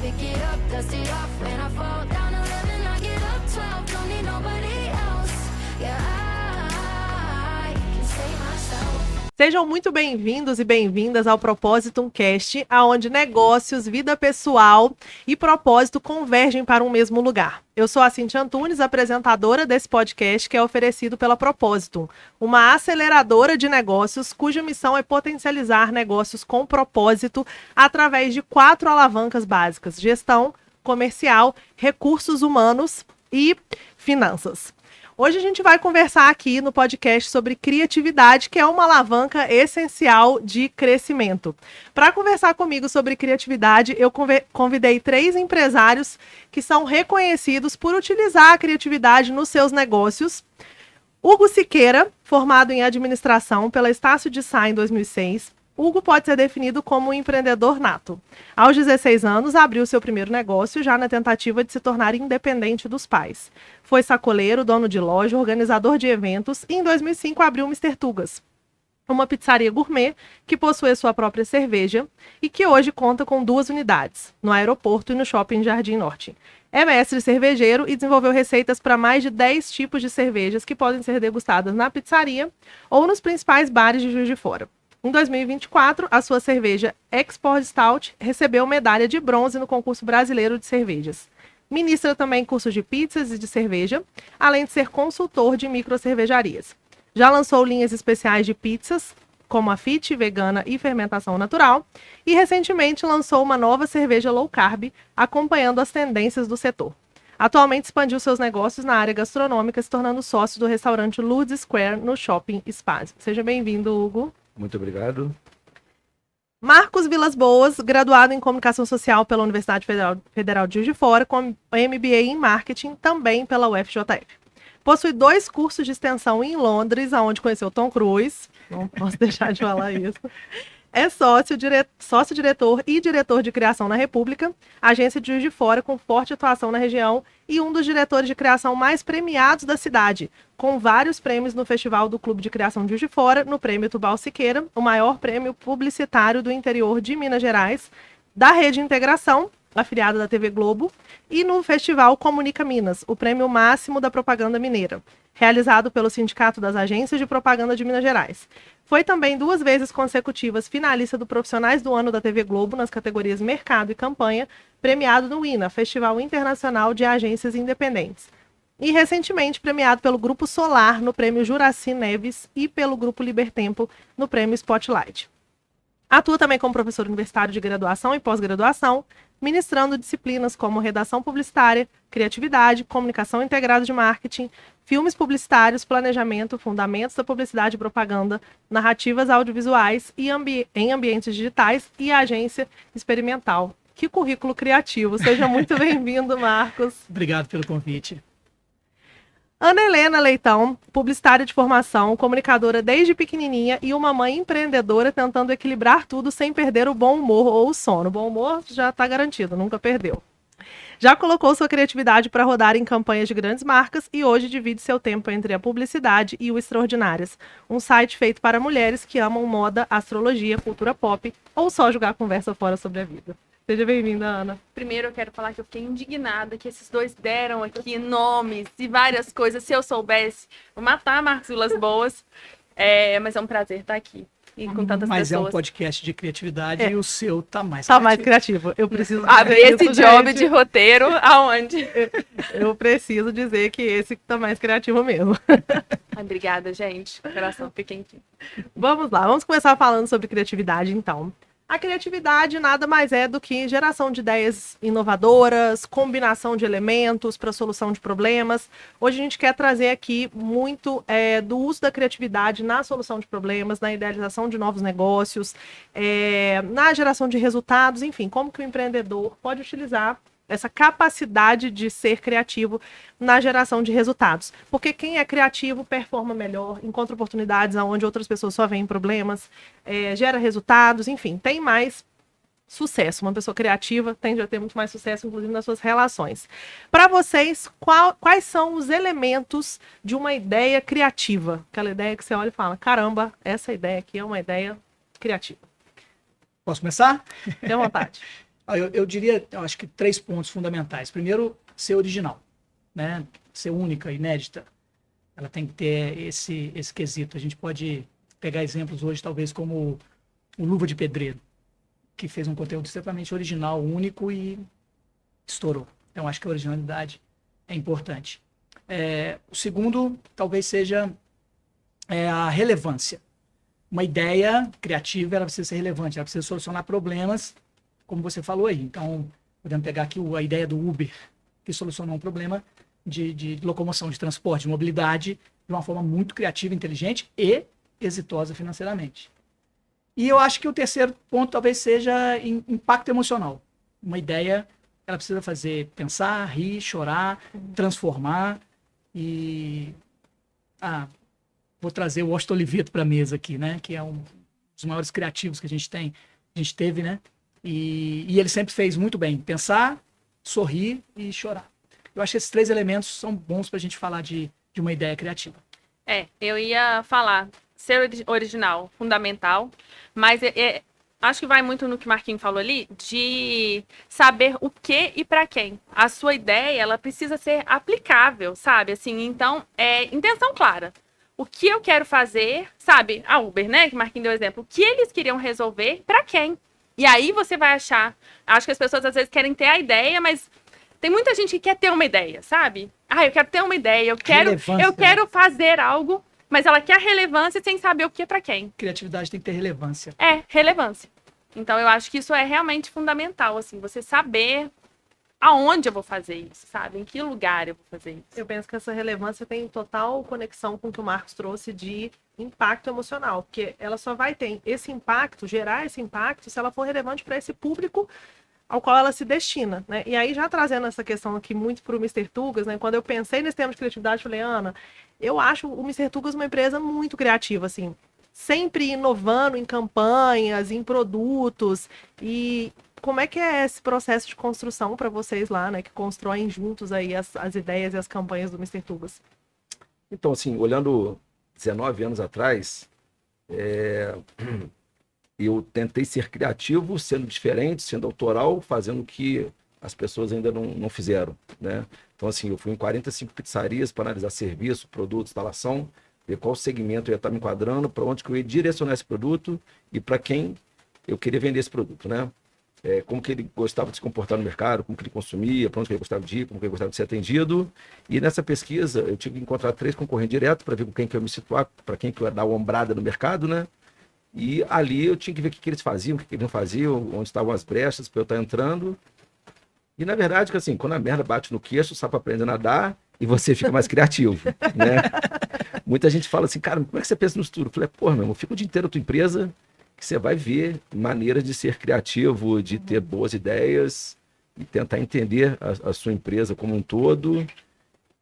pick it up, dust it off. When I fall down 11, I get up 12. Don't need nobody else. Yeah, I can save myself. Sejam muito bem-vindos e bem-vindas ao Propósito Cast, aonde negócios, vida pessoal e propósito convergem para um mesmo lugar. Eu sou a Cintia Antunes, apresentadora desse podcast que é oferecido pela Propósito, uma aceleradora de negócios cuja missão é potencializar negócios com propósito através de 4 alavancas básicas: gestão, comercial, recursos humanos e finanças. Hoje a gente vai conversar aqui no podcast sobre criatividade, que é uma alavanca essencial de crescimento. Para conversar comigo sobre criatividade, eu convidei 3 empresários que são reconhecidos por utilizar a criatividade nos seus negócios. Hugo Siqueira, formado em administração pela Estácio de Sá em 2006. Hugo pode ser definido como um empreendedor nato. Aos 16 anos, abriu seu primeiro negócio, já na tentativa de se tornar independente dos pais. Foi sacoleiro, dono de loja, organizador de eventos e, em 2005, abriu o Mr. Tugas, uma pizzaria gourmet que possui sua própria cerveja e que hoje conta com 2 unidades, no aeroporto e no shopping Jardim Norte. É mestre cervejeiro e desenvolveu receitas para mais de 10 tipos de cervejas que podem ser degustadas na pizzaria ou nos principais bares de Juiz de Fora. Em 2024, a sua cerveja Export Stout recebeu medalha de bronze no concurso brasileiro de cervejas. Ministra também cursos de pizzas e de cerveja, além de ser consultor de microcervejarias. Já lançou linhas especiais de pizzas, como a Fit, vegana e fermentação natural, e recentemente lançou uma nova cerveja low carb, acompanhando as tendências do setor. Atualmente expandiu seus negócios na área gastronômica, se tornando sócio do restaurante Lourdes Square no Shopping Spazio. Seja bem-vindo, Hugo. Muito obrigado. Marcos Vilas Boas, graduado em Comunicação Social pela Universidade Federal de Juiz de Fora, com MBA em Marketing, também pela UFJF. Possui 2 cursos de extensão em Londres, onde conheceu Tom Cruise. Não posso deixar de falar isso. É sócio-diretor e diretor de criação na República, agência de Juiz de Fora com forte atuação na região e um dos diretores de criação mais premiados da cidade, com vários prêmios no Festival do Clube de Criação de Juiz de Fora, no Prêmio Tubal Siqueira, o maior prêmio publicitário do interior de Minas Gerais, da Rede Integração, afiliada da TV Globo, e no Festival Comunica Minas, o prêmio máximo da propaganda mineira, realizado pelo Sindicato das Agências de Propaganda de Minas Gerais. Foi também 2 vezes consecutivas finalista do Profissionais do Ano da TV Globo nas categorias Mercado e Campanha, premiado no INA, Festival Internacional de Agências Independentes. E recentemente premiado pelo Grupo Solar no Prêmio Juraci Neves e pelo Grupo Libertempo no Prêmio Spotlight. Atua também como professor universitário de graduação e pós-graduação, ministrando disciplinas como redação publicitária, criatividade, comunicação integrada de marketing, filmes publicitários, planejamento, fundamentos da publicidade e propaganda, narrativas audiovisuais e em ambientes digitais e agência experimental. Que currículo criativo! Seja muito bem-vindo, Marcos. Obrigado pelo convite. Ana Helena Leitão, publicitária de formação, comunicadora desde pequenininha e uma mãe empreendedora tentando equilibrar tudo sem perder o bom humor ou o sono. O bom humor já está garantido, nunca perdeu. Já colocou sua criatividade para rodar em campanhas de grandes marcas e hoje divide seu tempo entre a publicidade e o Extraordinárias, um site feito para mulheres que amam moda, astrologia, cultura pop ou só jogar conversa fora sobre a vida. Seja bem-vinda, Ana. Primeiro eu quero falar que eu fiquei indignada que esses 2 deram aqui nomes e várias coisas. Se eu soubesse, vou matar Marcos Vilas Boas. Mas é um prazer estar aqui e com tantas Mas pessoas. é um podcast de criatividade e o seu tá mais Tá criativo. mais criativo. Eu preciso Abre dizer esse isso, job gente. de roteiro aonde? Eu preciso dizer que esse tá mais criativo mesmo. Ai, obrigada, gente. Coração fica quentinho. Vamos lá, vamos começar falando sobre criatividade, então. A criatividade nada mais é do que geração de ideias inovadoras, combinação de elementos para solução de problemas. Hoje a gente quer trazer aqui muito do uso da criatividade na solução de problemas, na idealização de novos negócios, na geração de resultados, enfim, como que o empreendedor pode utilizar essa capacidade de ser criativo na geração de resultados. Porque quem é criativo performa melhor, encontra oportunidades onde outras pessoas só veem problemas, gera resultados, enfim, tem mais sucesso. Uma pessoa criativa tende a ter muito mais sucesso, inclusive nas suas relações. Para vocês, quais são os elementos de uma ideia criativa? Aquela ideia que você olha e fala, caramba, essa ideia aqui é uma ideia criativa. Posso começar? Tenha vontade. Eu diria, eu acho que 3 pontos fundamentais. Primeiro, ser original, né? Ser única, inédita. Ela tem que ter esse quesito. A gente pode pegar exemplos hoje, talvez, como o Luva de Pedreiro, que fez um conteúdo extremamente original, único e estourou. Então, acho que a originalidade é importante. O segundo, talvez seja a relevância. Uma ideia criativa, ela precisa ser relevante, ela precisa solucionar problemas, como você falou aí. Então, podemos pegar aqui a ideia do Uber, que solucionou um problema de locomoção, de transporte, de mobilidade, de uma forma muito criativa, inteligente e exitosa financeiramente. E eu acho que o terceiro ponto talvez seja impacto emocional. Uma ideia, ela precisa fazer pensar, rir, chorar, transformar e... vou trazer o Washington Oliveto para a mesa aqui, né? Que é um dos maiores criativos que a gente teve, né? E ele sempre fez muito bem. Pensar, sorrir e chorar. Eu acho que esses 3 elementos são bons para a gente falar de uma ideia criativa. Eu ia falar, ser original, fundamental, mas acho que vai muito no que o Marquinhos falou ali, de saber o que e para quem. A sua ideia, ela precisa ser aplicável, sabe? Assim, então, intenção clara. O que eu quero fazer, sabe? A Uber, né? Que o Marquinhos deu exemplo. O que eles queriam resolver, para quem? E aí você vai achar... Acho que as pessoas às vezes querem ter a ideia, mas tem muita gente que quer ter uma ideia, sabe? Eu quero ter uma ideia, eu quero fazer algo, mas ela quer relevância sem saber o que é para quem. Criatividade tem que ter relevância. Relevância. Então eu acho que isso é realmente fundamental, assim, você saber aonde eu vou fazer isso, sabe? Em que lugar eu vou fazer isso. Eu penso que essa relevância tem total conexão com o que o Marcos trouxe de impacto emocional, porque ela só vai ter esse impacto, gerar esse impacto, se ela for relevante para esse público ao qual ela se destina, né? E aí, já trazendo essa questão aqui muito para o Mr. Tugas, né? Quando eu pensei nesse tema de criatividade, eu falei, Ana, eu acho o Mr. Tugas uma empresa muito criativa, assim, sempre inovando em campanhas, em produtos. E como é que é esse processo de construção para vocês lá, né? Que constroem juntos aí as ideias e as campanhas do Mr. Tugas? Então, assim, olhando 19 anos atrás, eu tentei ser criativo, sendo diferente, sendo autoral, fazendo o que as pessoas ainda não fizeram, né? Então, assim, eu fui em 45 pizzarias para analisar serviço, produto, instalação, ver qual segmento eu ia estar me enquadrando, para onde que eu ia direcionar esse produto e para quem eu queria vender esse produto, né? Como que ele gostava de se comportar no mercado, como que ele consumia, para onde que ele gostava de ir, como que ele gostava de ser atendido. E nessa pesquisa, eu tive que encontrar 3 concorrentes direto para ver com quem que eu ia me situar, para quem que eu ia dar uma ombrada no mercado, né? E ali eu tinha que ver o que eles faziam, o que eles não faziam, onde estavam as brechas para eu estar entrando. E na verdade, que assim, quando a merda bate no queixo, o sapo aprende a nadar e você fica mais criativo, né? Muita gente fala assim, cara, como é que você pensa no futuro? Eu falei, meu irmão, fica o dia inteiro na tua empresa que você vai ver maneiras de ser criativo, de ter boas ideias e tentar entender a sua empresa como um todo.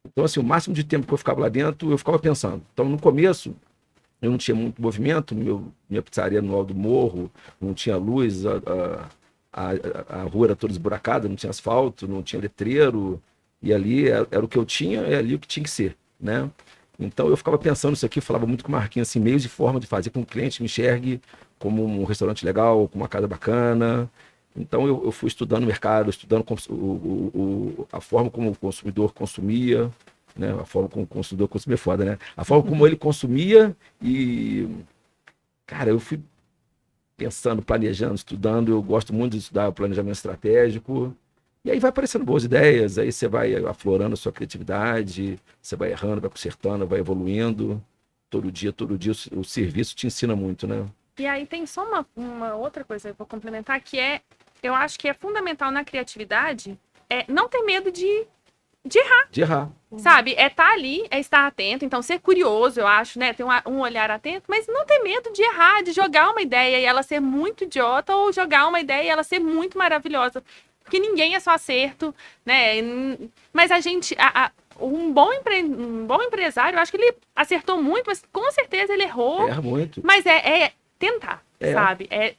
Então, assim, o máximo de tempo que eu ficava lá dentro, eu ficava pensando. Então, no começo, eu não tinha muito movimento, minha pizzaria no alto do morro, não tinha luz, a rua era toda esburacada, não tinha asfalto, não tinha letreiro, e ali era o que eu tinha, é ali o que tinha que ser, né? Então eu ficava pensando isso aqui, falava muito com o Marquinhos, assim, meios e forma de fazer com que o cliente me enxergue como um restaurante legal, como uma casa bacana. Então eu fui estudando o mercado, estudando a forma como o consumidor consumia, né? A forma como o consumidor consumia é foda, né? A forma como ele consumia e... Cara, eu fui pensando, planejando, estudando. Eu gosto muito de estudar o planejamento estratégico. E aí vai aparecendo boas ideias, aí você vai aflorando a sua criatividade, você vai errando, vai consertando, vai evoluindo. Todo dia o serviço te ensina muito, né? E aí tem só uma outra coisa que eu vou complementar, que eu acho que é fundamental na criatividade, não ter medo de errar. De errar. Sabe? Estar ali, estar atento, então ser curioso, eu acho, né? Ter um olhar atento, mas não ter medo de errar, de jogar uma ideia e ela ser muito idiota ou jogar uma ideia e ela ser muito maravilhosa. Porque ninguém é só acerto, né? Mas a gente... Um bom empresário, eu acho que ele acertou muito, mas com certeza ele errou. Erra muito. Mas tentar, sabe? É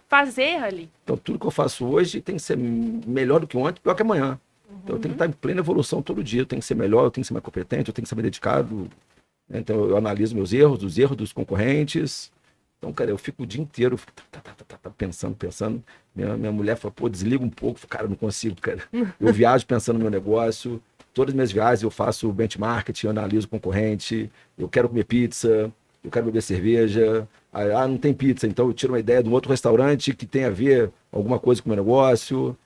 fazer ali. Então, tudo que eu faço hoje tem que ser melhor do que ontem, pior que amanhã. Então, eu tenho que estar em plena evolução todo dia. Eu tenho que ser melhor, eu tenho que ser mais competente, eu tenho que ser mais dedicado. Então, eu analiso meus erros, os erros dos concorrentes. Então, cara, eu fico o dia inteiro pensando. Minha mulher fala, pô, desliga um pouco. Cara, eu não consigo, cara. Eu viajo pensando no meu negócio. Todas as minhas viagens eu faço benchmarking, eu analiso o concorrente. Eu quero comer pizza, eu quero beber cerveja. Não tem pizza, então eu tiro uma ideia de um outro restaurante que tem a ver alguma coisa com o meu negócio.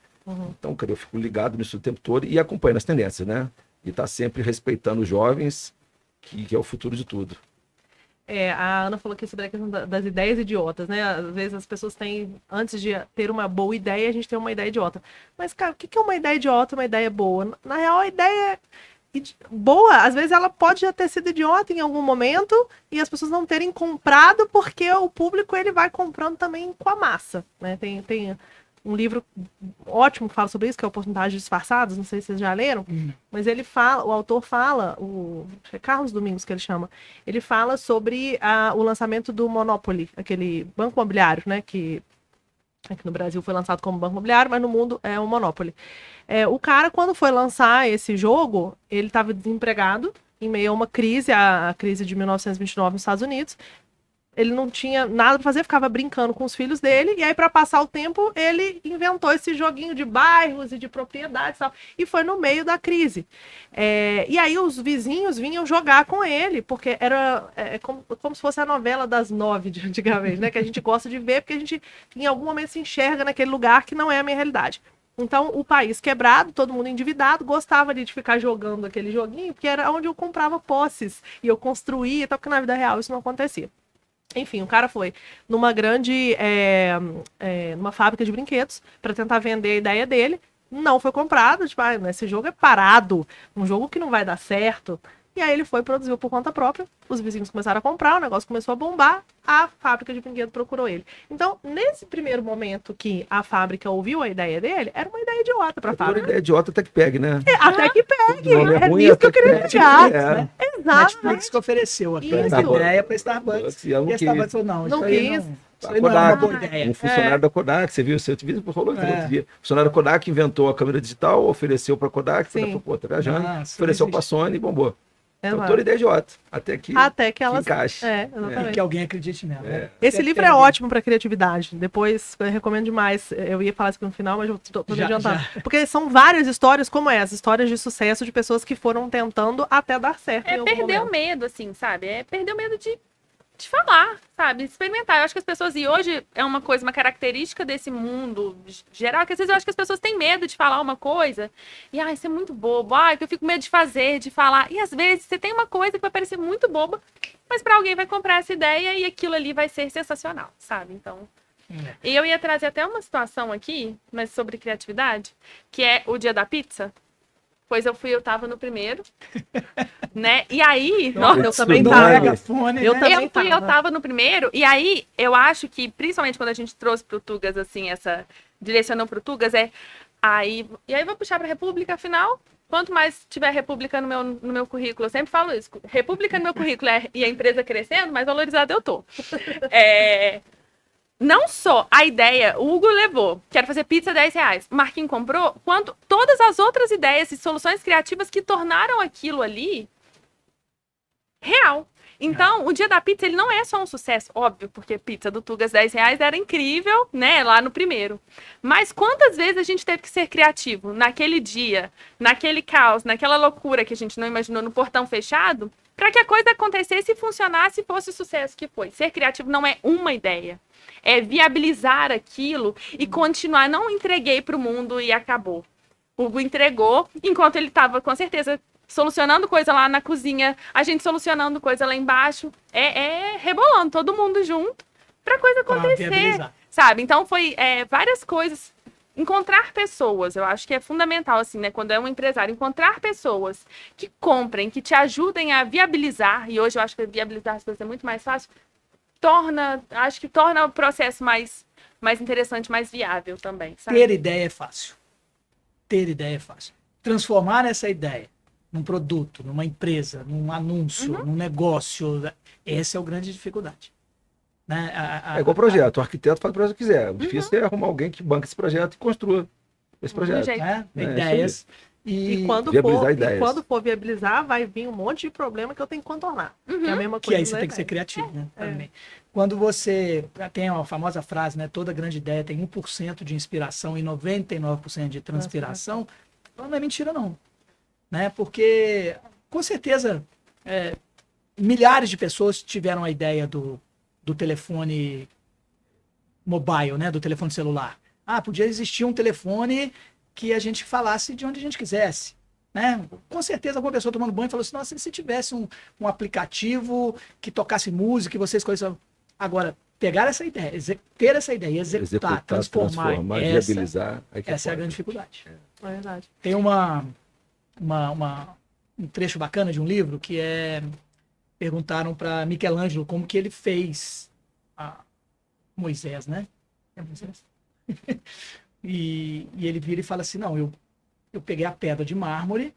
Então, cara, eu fico ligado nisso o tempo todo e acompanhando as tendências, né? E tá sempre respeitando os jovens, que é o futuro de tudo. A Ana falou aqui sobre a questão das ideias idiotas, né? Às vezes as pessoas têm, antes de ter uma boa ideia, a gente tem uma ideia idiota. Mas, cara, o que é uma ideia idiota, uma ideia boa? Na real, a ideia boa, às vezes ela pode já ter sido idiota em algum momento e as pessoas não terem comprado porque o público ele vai comprando também com a massa, né? Tem um livro ótimo que fala sobre isso, que é Oportunidades Disfarçadas, não sei se vocês já leram, mas ele fala, o autor fala, acho que é Carlos Domingos que ele chama, ele fala sobre o lançamento do Monopoly, aquele banco imobiliário, né, que aqui no Brasil foi lançado como banco imobiliário, mas no mundo é um Monopoly. O cara, quando foi lançar esse jogo, ele estava desempregado, em meio a uma crise, a crise de 1929 nos Estados Unidos. Ele não tinha nada para fazer, ficava brincando com os filhos dele, e aí, para passar o tempo, ele inventou esse joguinho de bairros e de propriedades e tal, e foi no meio da crise. E aí os vizinhos vinham jogar com ele, porque era como se fosse a novela das 9 de antigamente, né? Que a gente gosta de ver, porque a gente, em algum momento, se enxerga naquele lugar que não é a minha realidade. Então, o país quebrado, todo mundo endividado, gostava de ficar jogando aquele joguinho, porque era onde eu comprava posses, e eu construía e tal, porque na vida real isso não acontecia. Enfim, o cara foi numa grande numa fábrica de brinquedos para tentar vender a ideia dele. Não foi comprado, tipo, esse jogo é parado, um jogo que não vai dar certo. E aí ele foi, produziu por conta própria, os vizinhos começaram a comprar, o negócio começou a bombar, a fábrica de brinquedo procurou ele. Então, nesse primeiro momento que a fábrica ouviu a ideia dele, era uma ideia idiota pra fábrica. Uma ideia idiota até que pegue, né? Até que pegue, Não é ruim, nisso que eu até que queria pegue. chegar. Né? Exato. Netflix que ofereceu Isso. essa ideia para Starbucks. E ela E a Starbucks falou, não, Não isso aí quis. isso aí não é uma boa ideia. Um funcionário da Kodak, você viu? Você falou que outro dia. O funcionário da Kodak inventou a câmera digital, ofereceu para a Kodak, falou, pô, tá viajando, ofereceu para a Sony e bombou. Então, toda ideia idiota. Até que elas encaixe. Exatamente. Que alguém acredite nela. Esse livro é ótimo para criatividade. Depois, eu recomendo demais. Eu ia falar isso aqui no final, mas eu tô adiantando. Porque são várias histórias como essa. Histórias de sucesso de pessoas que foram tentando até dar certo. Perder o medo, assim, sabe? Perder o medo de falar, sabe? Experimentar. Eu acho que as pessoas, e hoje é uma característica desse mundo geral, que às vezes eu acho que as pessoas têm medo de falar uma coisa, e isso é muito bobo, que eu fico com medo de fazer, de falar. E às vezes você tem uma coisa que vai parecer muito boba, mas para alguém vai comprar essa ideia e aquilo ali vai ser sensacional, sabe? Então. E eu ia trazer até uma situação aqui, mas sobre criatividade, que é o dia da pizza. Pois eu tava no primeiro, né? E aí... Nossa, eu também tava. Eu tava no primeiro, e aí eu acho que, principalmente quando a gente trouxe pro Tugas, assim, direcionou pro Tugas, e aí eu vou puxar pra República, afinal, quanto mais tiver República no meu currículo, eu sempre falo isso, República no meu currículo e a empresa crescendo, mais valorizada eu tô. Não só a ideia, o Hugo levou, quero fazer pizza R$10, o Marquinhos comprou, quanto todas as outras ideias e soluções criativas que tornaram aquilo ali real. Então, o dia da pizza, ele não é só um sucesso, óbvio, porque pizza do Tugas R$10 era incrível, né, lá no primeiro. Mas quantas vezes a gente teve que ser criativo naquele dia, naquele caos, naquela loucura que a gente não imaginou no portão fechado, para que a coisa acontecesse e funcionasse e fosse o sucesso que foi. Ser criativo não é uma ideia. É viabilizar aquilo e continuar. Não entreguei para o mundo e acabou. O Hugo entregou, enquanto ele estava, com certeza, solucionando coisa lá na cozinha, a gente solucionando coisa lá embaixo, rebolando todo mundo junto para a coisa acontecer, sabe? Então, foi várias coisas. Encontrar pessoas, eu acho que é fundamental, assim, né? Quando é um empresário, encontrar pessoas que comprem, que te ajudem a viabilizar, e hoje eu acho que viabilizar as coisas é muito mais fácil, torna o processo mais interessante, mais viável também, sabe? Ter ideia é fácil. Transformar essa ideia num produto, numa empresa, num anúncio, num negócio, essa é a grande dificuldade. Né? É igual projeto, o arquiteto faz o projeto que quiser. O difícil é arrumar alguém que banque esse projeto e construa esse projeto. Ideias. E quando for viabilizar, vai vir um monte de problema que eu tenho que contornar. É a mesma Que coisa. aí você tem que ser criativo, né? Também. Quando você tem a famosa frase, né? Toda grande ideia tem 1% de inspiração e 99% de transpiração. Não é mentira, não. Né? Porque, com certeza, milhares de pessoas tiveram a ideia do telefone mobile, né? Do telefone celular. Podia existir um telefone que a gente falasse de onde a gente quisesse, né? Com certeza alguma pessoa tomando banho falou assim, nossa, se tivesse um aplicativo que tocasse música e você escolhesse... Agora, pegar essa ideia, ter essa ideia, executar, transformar viabilizar... Essa é a grande dificuldade. É verdade. Tem um trecho bacana de um livro que perguntaram para Michelangelo como que ele fez Moisés, né? É Moisés? E ele vira e fala assim, não, eu peguei a pedra de mármore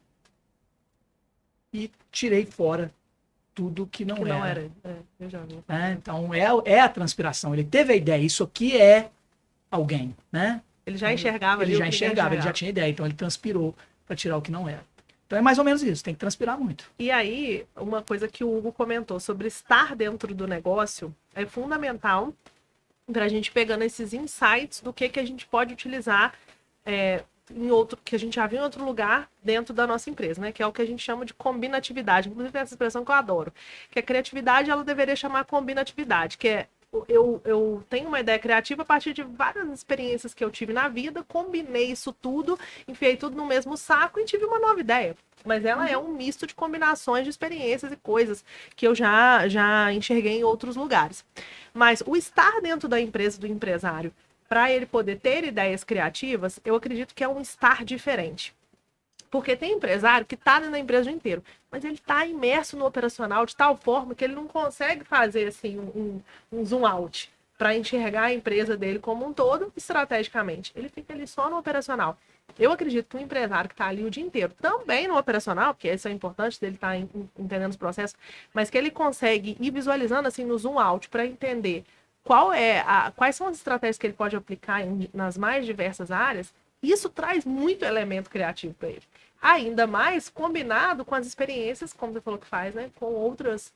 e tirei fora tudo que não era. Eu já vi. Então, é a transpiração. Ele teve a ideia, isso aqui é alguém, né? Ele já enxergava. Ele já tinha ideia, então ele transpirou para tirar o que não era. Então é mais ou menos isso, tem que transpirar muito. E aí, uma coisa que o Hugo comentou sobre estar dentro do negócio é fundamental para a gente pegando esses insights do que a gente pode utilizar que a gente já viu em outro lugar dentro da nossa empresa, né? Que é o que a gente chama de combinatividade. Inclusive tem essa expressão que eu adoro, que a criatividade ela deveria chamar combinatividade, que é eu tenho uma ideia criativa a partir de várias experiências que eu tive na vida, combinei isso tudo, enfiei tudo no mesmo saco e tive uma nova ideia. Mas ela é um misto de combinações de experiências e coisas que eu já enxerguei em outros lugares. Mas o estar dentro da empresa do empresário, para ele poder ter ideias criativas, eu acredito que é um estar diferente. Porque tem empresário que está dentro da empresa o dia inteiro, mas ele está imerso no operacional de tal forma que ele não consegue fazer assim, um zoom out para enxergar a empresa dele como um todo estrategicamente. Ele fica ali só no operacional. Eu acredito que um empresário que está ali o dia inteiro, também no operacional, porque isso é importante dele estar entendendo os processos, mas que ele consegue ir visualizando assim no zoom out para entender quais são as estratégias que ele pode aplicar nas mais diversas áreas. Isso traz muito elemento criativo para ele. Ainda mais combinado com as experiências, como você falou que faz, né? Com outros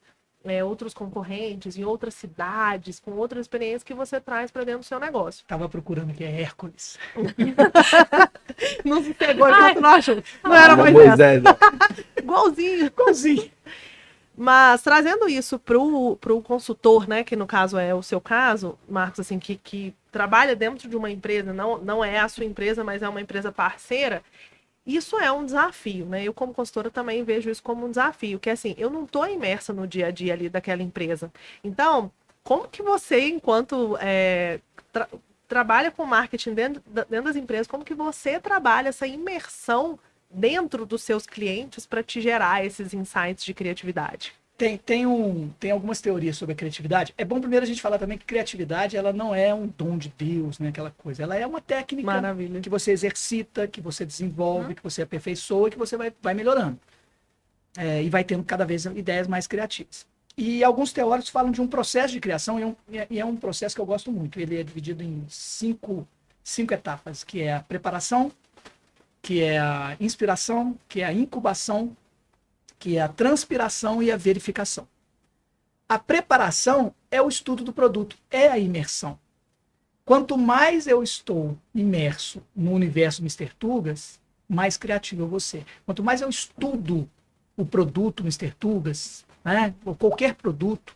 concorrentes, em outras cidades, com outras experiências que você traz para dentro do seu negócio. Tava procurando aqui, é Hércules. Não se pegou enquanto nós achamos. Não era Moisés. Igualzinho. Mas trazendo isso pro consultor, né, que no caso é o seu caso, Marcos, assim, que trabalha dentro de uma empresa, não é a sua empresa, mas é uma empresa parceira, isso é um desafio, né? Eu, como consultora, também vejo isso como um desafio, que assim, eu não estou imersa no dia a dia ali daquela empresa. Então, como que você, enquanto trabalha com marketing dentro das empresas, como que você trabalha essa imersão dentro dos seus clientes para te gerar esses insights de criatividade? Tem algumas teorias sobre a criatividade. É bom primeiro a gente falar também que criatividade ela não é um dom de Deus, né? Aquela coisa. Ela é uma técnica que você exercita, que você desenvolve, que você aperfeiçoa, que você vai melhorando. E vai tendo cada vez ideias mais criativas. E alguns teóricos falam de um processo de criação, e é um processo que eu gosto muito. Ele é dividido em cinco etapas, que é a preparação, que é a inspiração, que é a incubação, que é a transpiração e a verificação. A preparação é o estudo do produto, é a imersão. Quanto mais eu estou imerso no universo Mr. Tugas, mais criativo eu vou ser. Quanto mais eu estudo o produto Mr. Tugas, né, ou qualquer produto,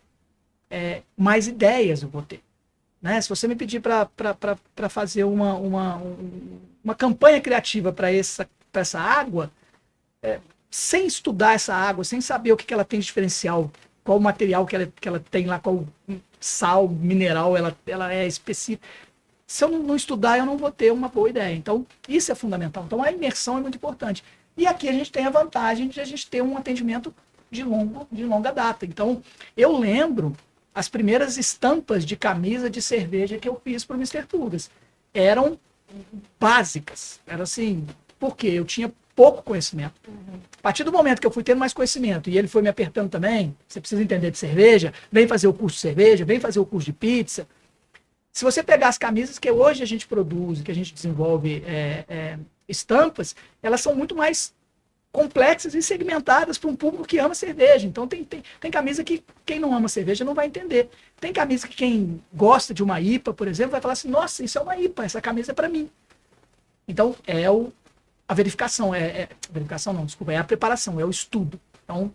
mais ideias eu vou ter. Né? Se você me pedir para fazer uma campanha criativa para essa água, sem estudar essa água, sem saber o que ela tem de diferencial, qual o material que ela tem lá, qual sal, mineral ela é específica. Se eu não estudar, eu não vou ter uma boa ideia. Então, isso é fundamental. Então, a imersão é muito importante. E aqui a gente tem a vantagem de a gente ter um atendimento de longa data. Então, eu lembro as primeiras estampas de camisa de cerveja que eu fiz para o Mr. Tugas. Eram básicas. Era assim, porque eu tinha pouco conhecimento. A partir do momento que eu fui tendo mais conhecimento e ele foi me apertando também, você precisa entender de cerveja, vem fazer o curso de cerveja, vem fazer o curso de pizza. Se você pegar as camisas que hoje a gente produz, que a gente desenvolve estampas, elas são muito mais complexas e segmentadas para um público que ama cerveja. Então tem camisa que quem não ama cerveja não vai entender. Tem camisa que quem gosta de uma IPA, por exemplo, vai falar assim, nossa, isso é uma IPA, essa camisa é para mim. Então a verificação, verificação não, desculpa, é a preparação, é o estudo. Então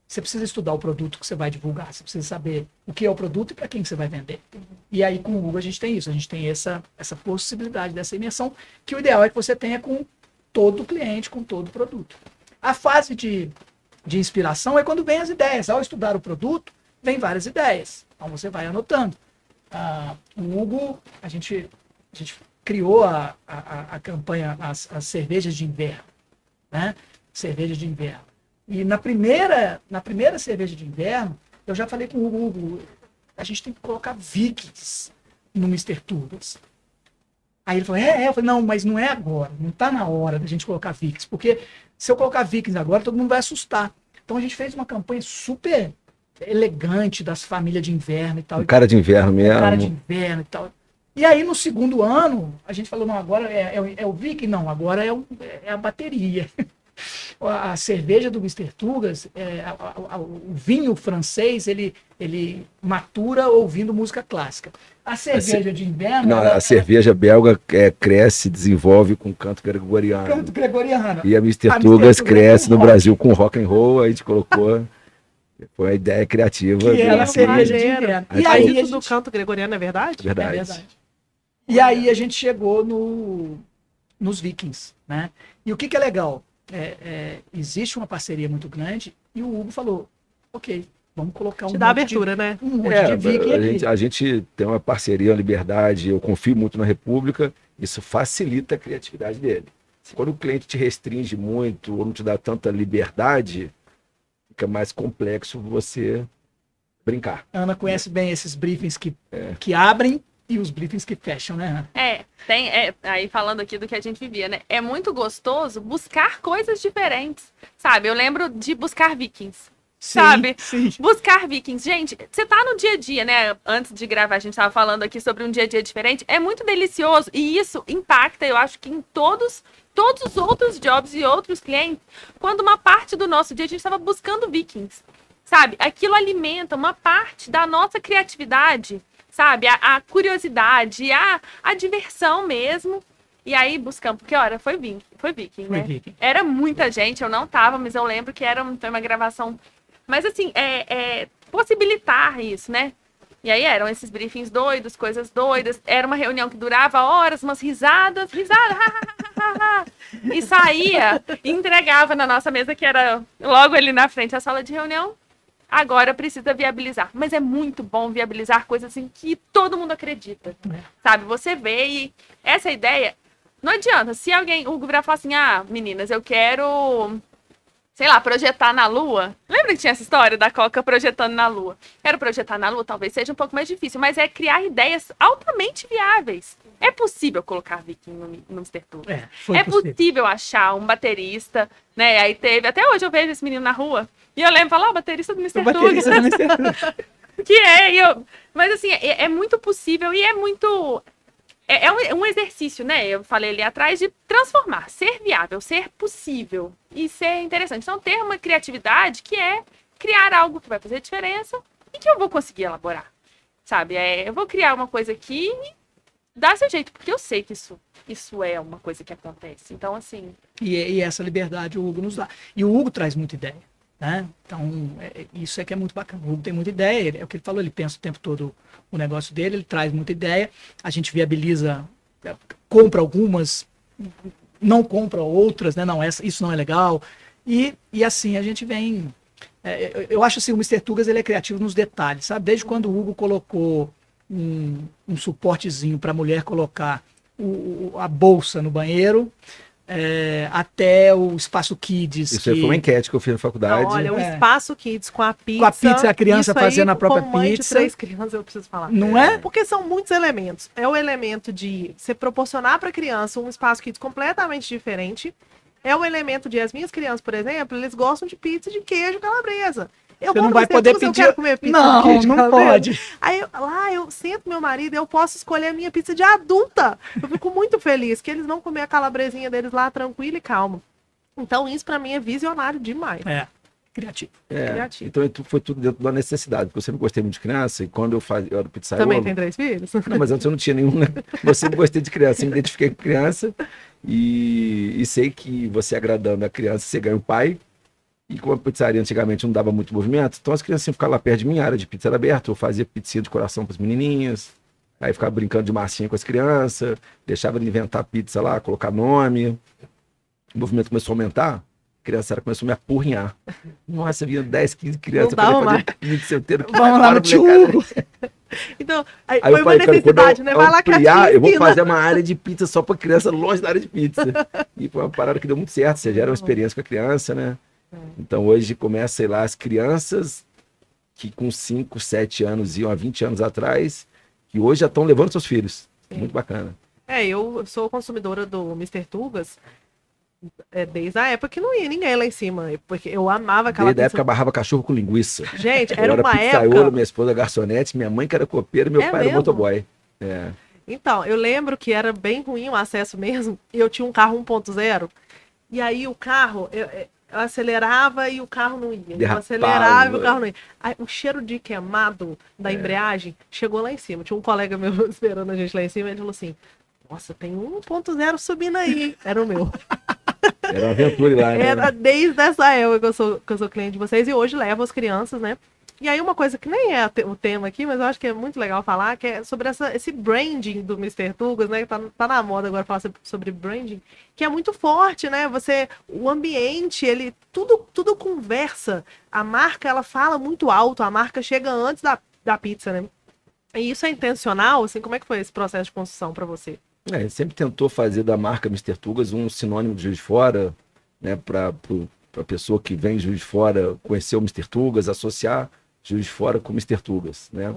você precisa estudar o produto que você vai divulgar, você precisa saber o que é o produto e para quem você vai vender. E aí com o Google a gente tem isso, a gente tem essa possibilidade dessa imersão, que o ideal é que você tenha com todo cliente, com todo produto. A fase de inspiração é quando vem as ideias. Ao estudar o produto, vem várias ideias. Então você vai anotando. O Hugo, a gente criou a campanha, as cervejas de inverno, né? Cervejas de inverno. E na primeira cerveja de inverno, eu já falei com o Hugo, a gente tem que colocar Vikings no Mr. Tugas. Aí ele falou, eu falei, não, mas não é agora, não está na hora da gente colocar Vikings, porque se eu colocar Vikings agora, todo mundo vai assustar. Então a gente fez uma campanha super elegante das famílias de inverno e tal. Cara de inverno mesmo. Cara de inverno e tal. E aí no segundo ano, a gente falou, não, agora é o Viking? Não, agora é a bateria. A cerveja do Mr. Tugas, o vinho francês, ele matura ouvindo música clássica. A cerveja de inverno... Não, a cerveja belga cresce, desenvolve com canto gregoriano. Canto gregoriano. E a Mr. Tugas cresce no Brasil com rock and roll, a gente colocou... Foi uma ideia criativa. Que era a cerveja de inverno. E aí, isso do canto gregoriano é verdade? Verdade. É verdade. E aí a gente chegou nos Vikings, né? E o que é legal? Existe uma parceria muito grande e o Hugo falou, ok, vamos colocar Te dá abertura, né? Um monte de Viking aqui. A gente tem uma parceria, uma liberdade, eu confio muito na República, isso facilita a criatividade dele. Quando o cliente te restringe muito ou não te dá tanta liberdade, fica mais complexo você brincar. A Ana conhece bem esses briefings que abrem e os briefings que fecham, né? Aí falando aqui do que a gente vivia, né? É muito gostoso buscar coisas diferentes, sabe? Eu lembro de buscar Vikings, sabe? Sim. Buscar Vikings. Gente, você tá no dia a dia, né? Antes de gravar, a gente tava falando aqui sobre um dia a dia diferente. É muito delicioso e isso impacta, eu acho que em todos os outros jobs e outros clientes, quando uma parte do nosso dia a gente estava buscando Vikings, sabe? Aquilo alimenta uma parte da nossa criatividade, sabe? A curiosidade, a diversão mesmo. E aí buscamos, porque olha, foi Viking, né? Viking. Era muita gente, eu não tava, mas eu lembro que foi uma gravação. Mas assim, possibilitar isso, né? E aí eram esses briefings doidos, coisas doidas. Era uma reunião que durava horas, umas risadas, e saía e entregava na nossa mesa, que era logo ali na frente a sala de reunião. Agora precisa viabilizar. Mas é muito bom viabilizar coisas assim que todo mundo acredita. Sabe? Você vê e essa ideia... Não adianta. Se alguém... O Hugo falar assim, meninas, eu quero... sei lá, projetar na Lua. Lembra que tinha essa história da Coca projetando na Lua? Quero projetar na Lua, talvez seja um pouco mais difícil, mas é criar ideias altamente viáveis. É possível colocar Viking no Mr. Tugas. É possível achar um baterista, né? Aí teve... Até hoje eu vejo esse menino na rua e eu lembro, o baterista do Mr. Tugas. Mas assim, é muito possível e é muito... É um exercício, né? Eu falei ali atrás de transformar, ser viável, ser possível e ser interessante. Então, ter uma criatividade que é criar algo que vai fazer diferença e que eu vou conseguir elaborar, sabe? Eu vou criar uma coisa aqui e dar seu jeito, porque eu sei que isso é uma coisa que acontece. Então, assim... E essa liberdade o Hugo nos dá. E o Hugo traz muita ideia, né? Então, isso é que é muito bacana. O Hugo tem muita ideia, é o que ele falou, ele pensa o tempo todo o negócio dele, ele traz muita ideia, a gente viabiliza, compra algumas, não compra outras, né? Não, isso não é legal. E assim a gente vem... eu acho assim, o Mr. Tugas ele é criativo nos detalhes, sabe? Desde quando o Hugo colocou um suportezinho para a mulher colocar a bolsa no banheiro, até o Espaço Kids. Isso aí foi uma enquete que eu fiz na faculdade. Não, olha, o Espaço Kids com a pizza. Com a pizza, a criança fazendo a própria com mãe pizza. De 3 crianças, eu preciso falar. Não é? Porque são muitos elementos. É o elemento de você proporcionar para a criança um Espaço Kids completamente diferente. É o elemento de as minhas crianças, por exemplo, eles gostam de pizza de queijo calabresa. Eu Você vou não no vai Mr. poder Tugas, eu pedir. quero comer pizza de Não, queijo não caseiro. pode. Aí lá eu sento meu marido e eu posso escolher a minha pizza de adulta. Eu fico muito feliz que eles vão comer a calabresinha deles lá tranquilo e calmo. Então isso pra mim é visionário demais. É, criativo. Criativo. Então foi tudo dentro da necessidade, porque eu sempre gostei muito de criança, e quando eu era pizzaiolo... Também tem 3 filhos? Não, mas antes eu não tinha nenhum, né? Eu sempre gostei de criança, sempre me identifiquei com criança, e sei que você agradando a criança, você ganha o pai, e como a pizzaria antigamente não dava muito movimento, então as crianças ficavam lá perto de mim, a área de pizza era aberta, eu fazia pizzinha de coração para os menininhos, aí ficava brincando de massinha com as crianças, deixava de inventar pizza lá, colocar nome, o movimento começou a aumentar, a criançada começou a me apurrinhar. Nossa, vinha 10, 15 crianças Não dava para fazer pizza inteiro. Vamos lá no tio Hugo. Então, aí Aí foi eu uma falei, cara, necessidade, quando né? eu Vai lá que a ampliar, tia eu vou ensina. fazer uma área de pizza só para criança, longe da área de pizza. E foi uma parada que deu muito certo, você gera uma experiência com a criança, né? Então hoje começa, sei lá, as crianças que com 5, 7 anos iam há 20 anos atrás, que hoje já estão levando seus filhos. Muito bacana. Eu sou consumidora do Mr. Tugas desde a época que não ia ninguém lá em cima. Porque eu amava aquela Desde a pizza. época barrava cachorro com linguiça. Gente, Eu era uma pizzaiolo, época. minha esposa garçonete, minha mãe que era copeira e meu É pai era mesmo? motoboy. É. Então, eu lembro que era bem ruim o acesso mesmo. E eu tinha um carro 1.0. E aí o carro, eu acelerava e o carro não ia. Eu Derrapava. acelerava e o carro não ia. Aí, o cheiro de queimado da embreagem chegou lá em cima. Tinha um colega meu esperando a gente lá em cima. Ele falou assim: Nossa, tem um 1.0 subindo aí, hein? Era o meu. Era uma aventura lá, né? Era desde essa época que eu sou cliente de vocês e hoje levo as crianças, né? E aí uma coisa que nem é o tema aqui, mas eu acho que é muito legal falar, que é sobre esse branding do Mr. Tugas, né? Tá na moda agora falar sobre branding, que é muito forte, né? O ambiente, ele, tudo conversa. A marca, ela fala muito alto, a marca chega antes da pizza, né? E isso é intencional, assim, como é que foi esse processo de construção para você? Ele sempre tentou fazer da marca Mr. Tugas um sinônimo de Juiz de Fora, né? Para a pessoa que vem de Juiz de Fora conhecer o Mr. Tugas, associar Juiz de Fora com Mr. Tugas, né?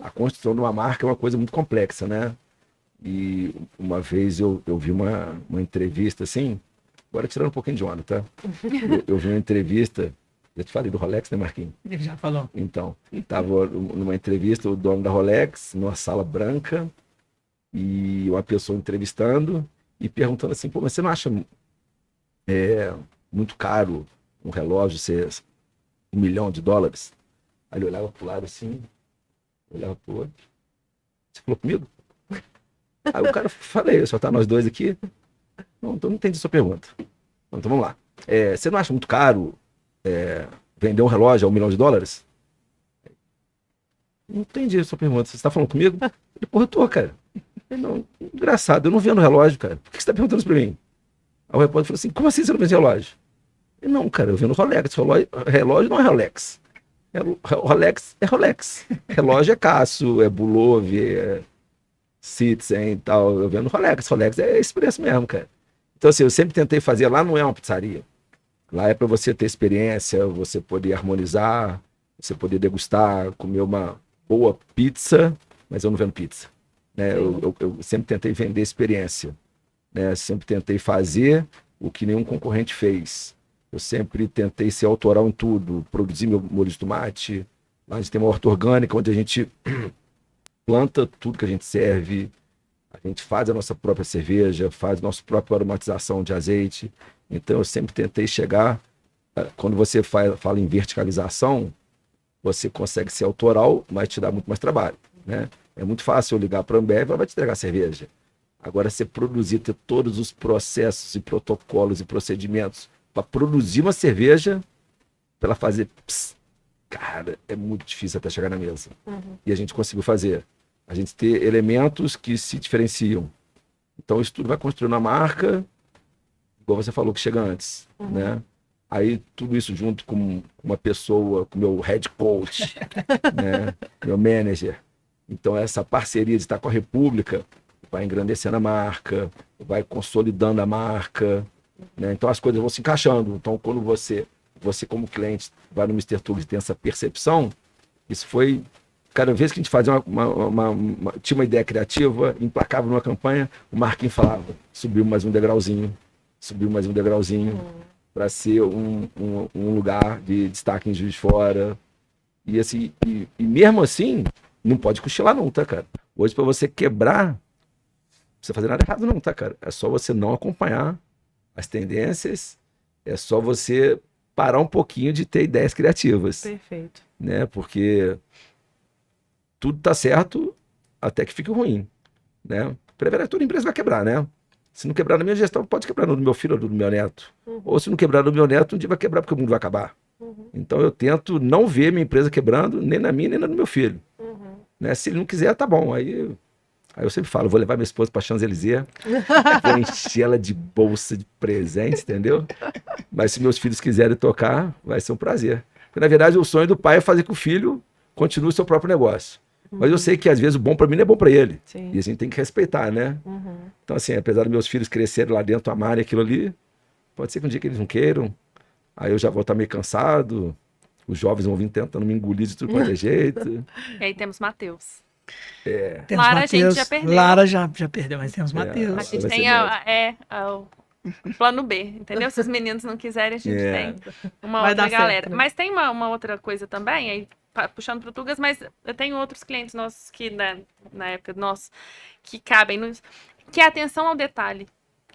A construção de uma marca é uma coisa muito complexa, né? E uma vez eu vi uma entrevista assim, agora tirando um pouquinho de onda, tá? Eu vi uma entrevista, já te falei do Rolex, né, Marquinhos? Ele já falou. Então, estava numa entrevista o dono da Rolex, numa sala branca, e uma pessoa entrevistando e perguntando assim, pô, mas você não acha muito caro um relógio ser $1 milhão? Aí ele olhava pro lado assim, olhava pro outro. Você falou comigo? Aí o cara, falei, só tá nós dois aqui. Não, então não entendi a sua pergunta. Então vamos lá. Você não acha muito caro vender um relógio a $1 milhão? Não entendi a sua pergunta. Você está falando comigo? Ele, porra, eu tô, cara. Não, engraçado, eu não vendo relógio, cara. Por que você está perguntando isso pra mim? Aí o repórter falou assim, como assim você não vende relógio? Ele, não, cara, eu vendo Rolex. Relógio não é Rolex. Rolex é Rolex. Relógio é Casio, é Bulov, é Citizen e tal. Eu vendo Rolex. Rolex é esse preço mesmo, cara. Então, assim, eu sempre tentei fazer. Lá não é uma pizzaria. Lá é para você ter experiência, você poder harmonizar, você poder degustar, comer uma boa pizza, mas eu não vendo pizza. Né? Eu sempre tentei vender experiência. Né? Sempre tentei fazer o que nenhum concorrente fez. Eu sempre tentei ser autoral em tudo, produzir meu molho de tomate. Lá a gente tem uma horta orgânica, onde a gente planta tudo que a gente serve, a gente faz a nossa própria cerveja, faz a nossa própria aromatização de azeite. Então eu sempre tentei chegar, quando você fala em verticalização, você consegue ser autoral, mas te dá muito mais trabalho. Né? É muito fácil eu ligar para a Ambev, ela vai te entregar cerveja. Agora, você produzir, ter todos os processos e protocolos e procedimentos para produzir uma cerveja, para ela fazer, cara, é muito difícil até chegar na mesa. E a gente conseguiu fazer. A gente ter elementos que se diferenciam. Então, isso tudo vai construindo a marca, igual você falou, que chega antes. Né? Aí, tudo isso junto com uma pessoa, com meu head coach, né? Meu manager. Então, essa parceria de estar com a República vai engrandecendo a marca, vai consolidando a marca, né? Então, as coisas vão se encaixando. Então, quando você como cliente, vai no Mr. Tugas e tem essa percepção, isso foi... Cada vez que a gente fazia tinha uma ideia criativa, emplacava numa campanha, o Marquinhos falava, subiu mais um degrauzinho, para ser um lugar de destaque em Juiz de Fora. E assim, e mesmo assim, não pode cochilar não, tá, cara? Hoje, para você quebrar, não precisa fazer nada errado não, tá, cara? É só você não acompanhar as tendências, é só você parar um pouquinho de ter ideias criativas, Perfeito. né? Porque tudo tá certo até que fique ruim, né? Toda empresa vai quebrar, né? Se não quebrar na minha gestão, pode quebrar no do meu filho ou do meu neto. Ou se não quebrar no meu neto, um dia vai quebrar porque o mundo vai acabar. Então eu tento não ver minha empresa quebrando, nem na minha, nem na do meu filho. Né? Se ele não quiser, tá bom. Aí eu sempre falo, vou levar minha esposa para Champs-Élysées, vou encher ela de bolsa de presente, entendeu? Mas se meus filhos quiserem tocar, vai ser um prazer. Porque, na verdade, o sonho do pai é fazer que o filho continue o seu próprio negócio. Mas eu sei que, às vezes, o bom para mim não é bom para ele. Sim. E a gente tem que respeitar, né? Então, assim, apesar dos meus filhos crescerem lá dentro, amarem aquilo ali, pode ser que um dia que eles não queiram, aí eu já vou estar meio cansado, os jovens vão vir tentando me engolir de tudo quanto é jeito. E aí temos Matheus. Temos Lara, a gente Matheus. já perdeu. Lara já perdeu, mas temos Matheus. A gente vai tem ser o plano B, entendeu? Se os meninos não quiserem, a gente tem uma Vai outra dar galera. certo, né? Mas tem uma outra coisa também, aí puxando pro Tugas, mas eu tenho outros clientes nossos que, na época nossos, que cabem nos... Que é atenção ao detalhe.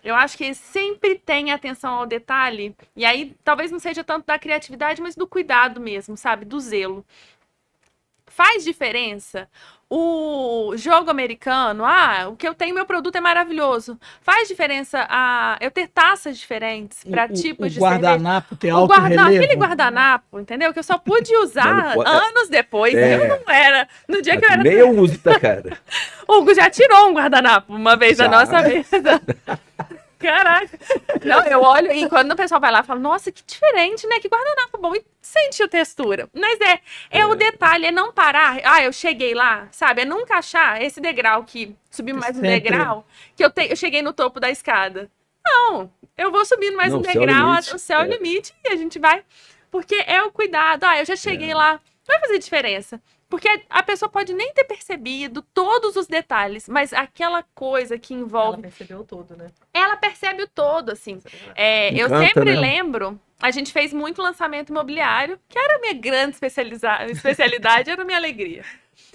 Eu acho que sempre tem atenção ao detalhe, e aí talvez não seja tanto da criatividade, mas do cuidado mesmo, sabe? Do zelo. Faz diferença o jogo americano, o que eu tenho, meu produto é maravilhoso. Faz diferença eu ter taças diferentes para tipos de cerveja. O guardanapo ter alto relevo. Aquele guardanapo, entendeu? Que eu só pude usar anos depois. Eu não era. No dia que eu era... Nem eu uso, tá, cara? O Hugo já tirou um guardanapo uma vez da nossa mesa. Caraca. Não, eu olho e quando o pessoal vai lá, fala, nossa, que diferente, né? Que guardanapo bom. E sentiu textura. Mas o detalhe, é não parar. Eu cheguei lá, sabe? É nunca achar esse degrau que subi mais um degrau, que eu cheguei no topo da escada. Não, eu vou subindo mais um degrau, o céu é o limite, e a gente vai. Porque é o cuidado. Eu já cheguei lá. Vai fazer diferença. Porque a pessoa pode nem ter percebido todos os detalhes, mas aquela coisa que envolve... Ela percebeu todo, né? Ela percebe o todo, assim. Eu Encanta, sempre né? lembro, a gente fez muito lançamento imobiliário, que era a minha grande especialidade, era a minha alegria.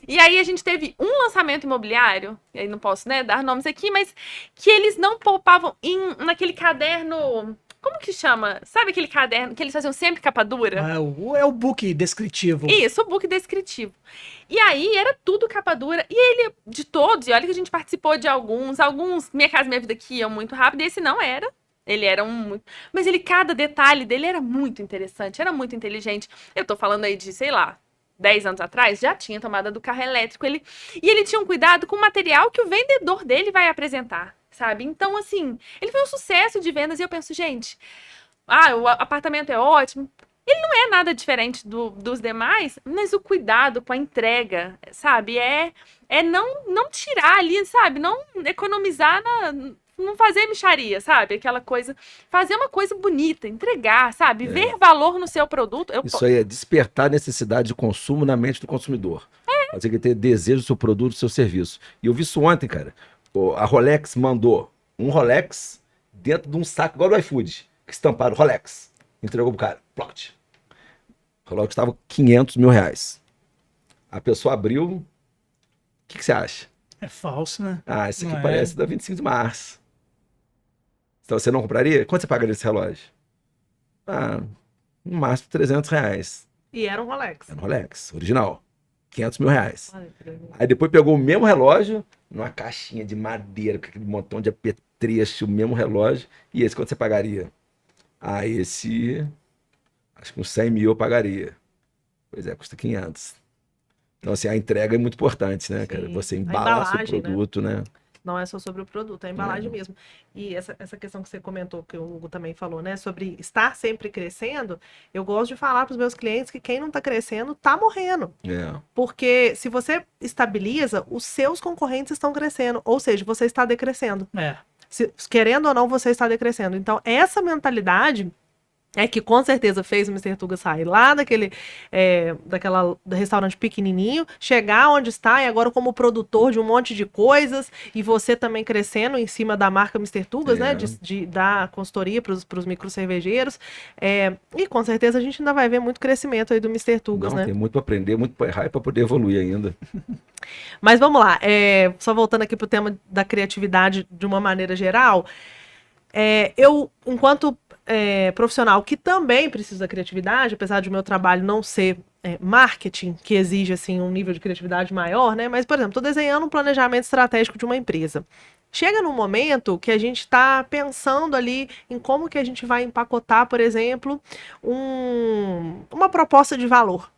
E aí a gente teve um lançamento imobiliário, e aí não posso, né, dar nomes aqui, mas que eles não poupavam naquele caderno... Como que chama? Sabe aquele caderno que eles faziam sempre capa dura? É o book descritivo. Isso, o book descritivo. E aí era tudo capa dura. E ele, de todos, e olha que a gente participou de alguns, Minha Casa Minha Vida que iam muito rápido, e esse não era. Ele era mas cada detalhe dele era muito interessante, era muito inteligente. Eu tô falando aí de, sei lá, 10 anos atrás, já tinha tomada do carro elétrico. E ele tinha um cuidado com o material que o vendedor dele vai apresentar. Sabe? Então, assim, ele foi um sucesso de vendas e eu penso, gente, o apartamento é ótimo. Ele não é nada diferente dos demais, mas o cuidado com a entrega, sabe? É não tirar ali, sabe? Não economizar não fazer mixaria, sabe? Aquela coisa, fazer uma coisa bonita, entregar, sabe? Ver valor no seu produto. Isso aí é despertar a necessidade de consumo na mente do consumidor. Fazer que ter desejo do seu produto, do seu serviço. E eu vi isso ontem, cara. A Rolex mandou um Rolex dentro de um saco, igual do iFood, que estamparam Rolex. Entregou pro cara. Plot. O Rolex custava 500 mil reais. A pessoa abriu. O que você acha? É falso, né? Esse aqui Não parece da 25 de março. Então você não compraria? Quanto você pagaria esse relógio? No máximo 300 reais. E era um Rolex. Era um Rolex, original. 500 mil reais. Olha, Aí depois pegou o mesmo relógio, numa caixinha de madeira, com aquele montão de apetrecho, o mesmo relógio. E esse quanto você pagaria? Esse... Acho que uns 100 mil eu pagaria. Pois é, custa 500. Então, assim, a entrega é muito importante, né, cara? Sim, Você a embalar seu embalagem, produto, né? Não é só sobre o produto, é a embalagem mesmo. E essa questão que você comentou, que o Hugo também falou, né? Sobre estar sempre crescendo, eu gosto de falar para os meus clientes que quem não está crescendo está morrendo. Porque se você estabiliza, os seus concorrentes estão crescendo. Ou seja, você está decrescendo. Querendo ou não, você está decrescendo. Então, essa mentalidade É que com certeza fez o Mr. Tuga sair lá do restaurante pequenininho, chegar onde está e agora como produtor de um monte de coisas e você também crescendo em cima da marca Mr. Tugas, né? Da consultoria para os microcervejeiros. E com certeza a gente ainda vai ver muito crescimento aí do Mr. Tugas, né? Tem muito para aprender, muito para errar e para poder evoluir ainda. Mas vamos lá, só voltando aqui para o tema da criatividade de uma maneira geral, eu, enquanto profissional que também precisa da criatividade, apesar de o meu trabalho não ser marketing, que exige assim, um nível de criatividade maior, né? Mas, por exemplo, estou desenhando um planejamento estratégico de uma empresa. Chega num momento que a gente está pensando ali em como que a gente vai empacotar, por exemplo, uma proposta de valor.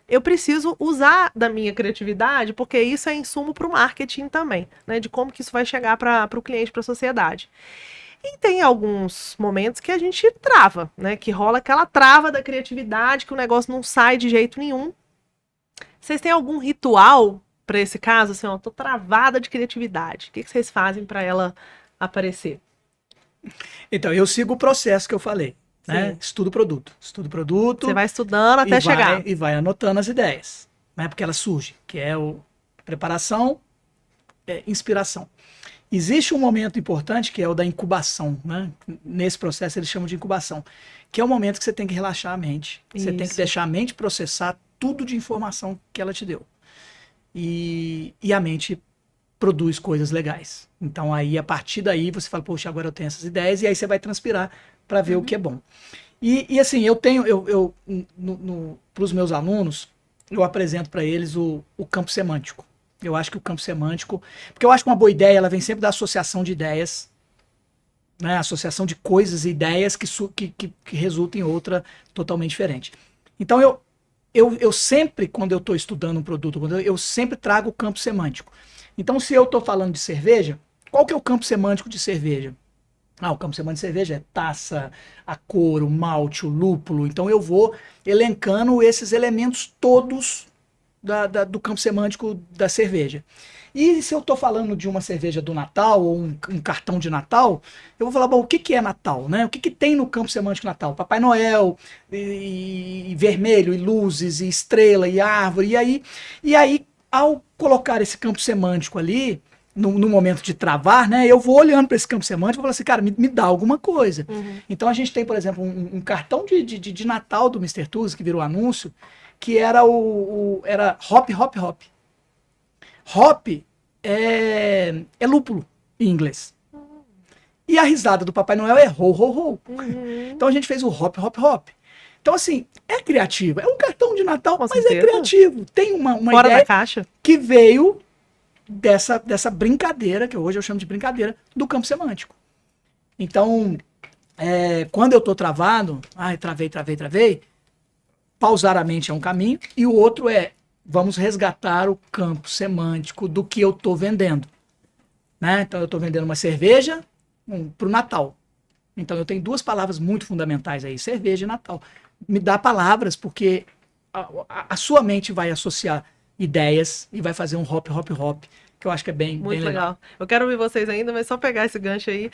Eu preciso usar da minha criatividade, porque isso é insumo para o marketing também, né? De como que isso vai chegar para o cliente, para a sociedade. E tem alguns momentos que a gente trava, né? Que rola aquela trava da criatividade, que o negócio não sai de jeito nenhum. Vocês têm algum ritual para esse caso? Assim, ó, tô travada de criatividade. O que vocês fazem para ela aparecer? Então, eu sigo o processo que eu falei, né? Estudo produto. Você vai estudando até chegar. E vai anotando as ideias, né? Porque ela surge, que é preparação, inspiração. Existe um momento importante que é o da incubação, né? Nesse processo eles chamam de incubação, que é o momento que você tem que relaxar a mente. Você tem que deixar a mente processar tudo de informação que ela te deu. E a mente produz coisas legais. Então aí, a partir daí, você fala, poxa, agora eu tenho essas ideias, e aí você vai transpirar para ver o que é bom. E assim, para os meus alunos, eu apresento para eles o campo semântico. Eu acho que o campo semântico... Porque eu acho que uma boa ideia, ela vem sempre da associação de ideias, né? Associação de coisas e ideias que resultam em outra totalmente diferente. Então, eu sempre, quando eu estou estudando um produto, eu sempre trago o campo semântico. Então, se eu estou falando de cerveja, qual que é o campo semântico de cerveja? O campo semântico de cerveja é taça, a cor, o malte, o lúpulo. Então, eu vou elencando esses elementos todos do campo semântico da cerveja. E se eu estou falando de uma cerveja do Natal, ou um cartão de Natal, eu vou falar, bom, o que é Natal, né? O que tem no campo semântico Natal? Papai Noel, e vermelho, e luzes, e estrela, e árvore. E aí, ao colocar esse campo semântico ali, no momento de travar, né? Eu vou olhando para esse campo semântico e vou falar assim, cara, me dá alguma coisa. Uhum. Então a gente tem, por exemplo, um cartão de Natal do Mr. Tugas, que virou anúncio, que era era hop, hop, hop. Hop é lúpulo em inglês. E a risada do Papai Noel é ho, ho, ho. Uhum. Então a gente fez o hop, hop, hop. Então assim, é criativo. É um cartão de Natal, mas é criativo. Tem uma fora ideia da caixa que veio dessa brincadeira, que hoje eu chamo de brincadeira, do campo semântico. Então, quando eu estou travado, travei, pausar a mente é um caminho, e o outro vamos resgatar o campo semântico do que eu estou vendendo. Né? Então, eu estou vendendo uma cerveja para o Natal. Então, eu tenho duas palavras muito fundamentais aí, cerveja e Natal. Me dá palavras, porque a sua mente vai associar ideias e vai fazer um hop, hop, hop, que eu acho que é bem legal. Eu quero ouvir vocês ainda, mas só pegar esse gancho aí.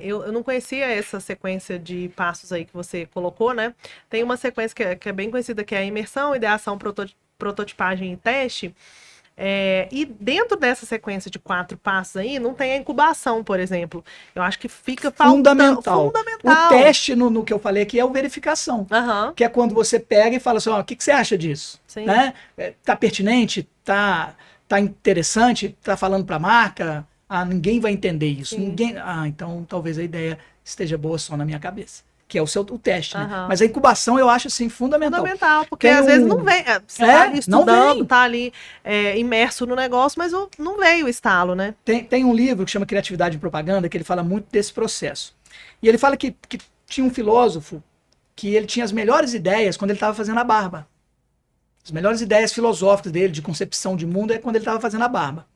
Eu não conhecia essa sequência de passos aí que você colocou, né? Tem uma sequência que é bem conhecida, que é a imersão, ideação, prototipagem e teste. E dentro dessa sequência de 4 passos aí, não tem a incubação, por exemplo. Eu acho que fica fundamental. O teste, no que eu falei aqui, é a verificação. Uhum. Que é quando você pega e fala assim, o que você acha disso? Sim. Né? Tá pertinente? Tá interessante? Tá falando para a marca? Ninguém vai entender isso. Então talvez a ideia esteja boa só na minha cabeça. Que é o teste, né? Mas a incubação eu acho assim fundamental. Porque às vezes não vem. Você tá ali estudando, tá ali imerso no negócio, mas não veio o estalo, né? Tem um livro que chama Criatividade em Propaganda, que ele fala muito desse processo. E ele fala que tinha um filósofo que ele tinha as melhores ideias quando ele estava fazendo a barba. As melhores ideias filosóficas dele, de concepção de mundo, é quando ele estava fazendo a barba.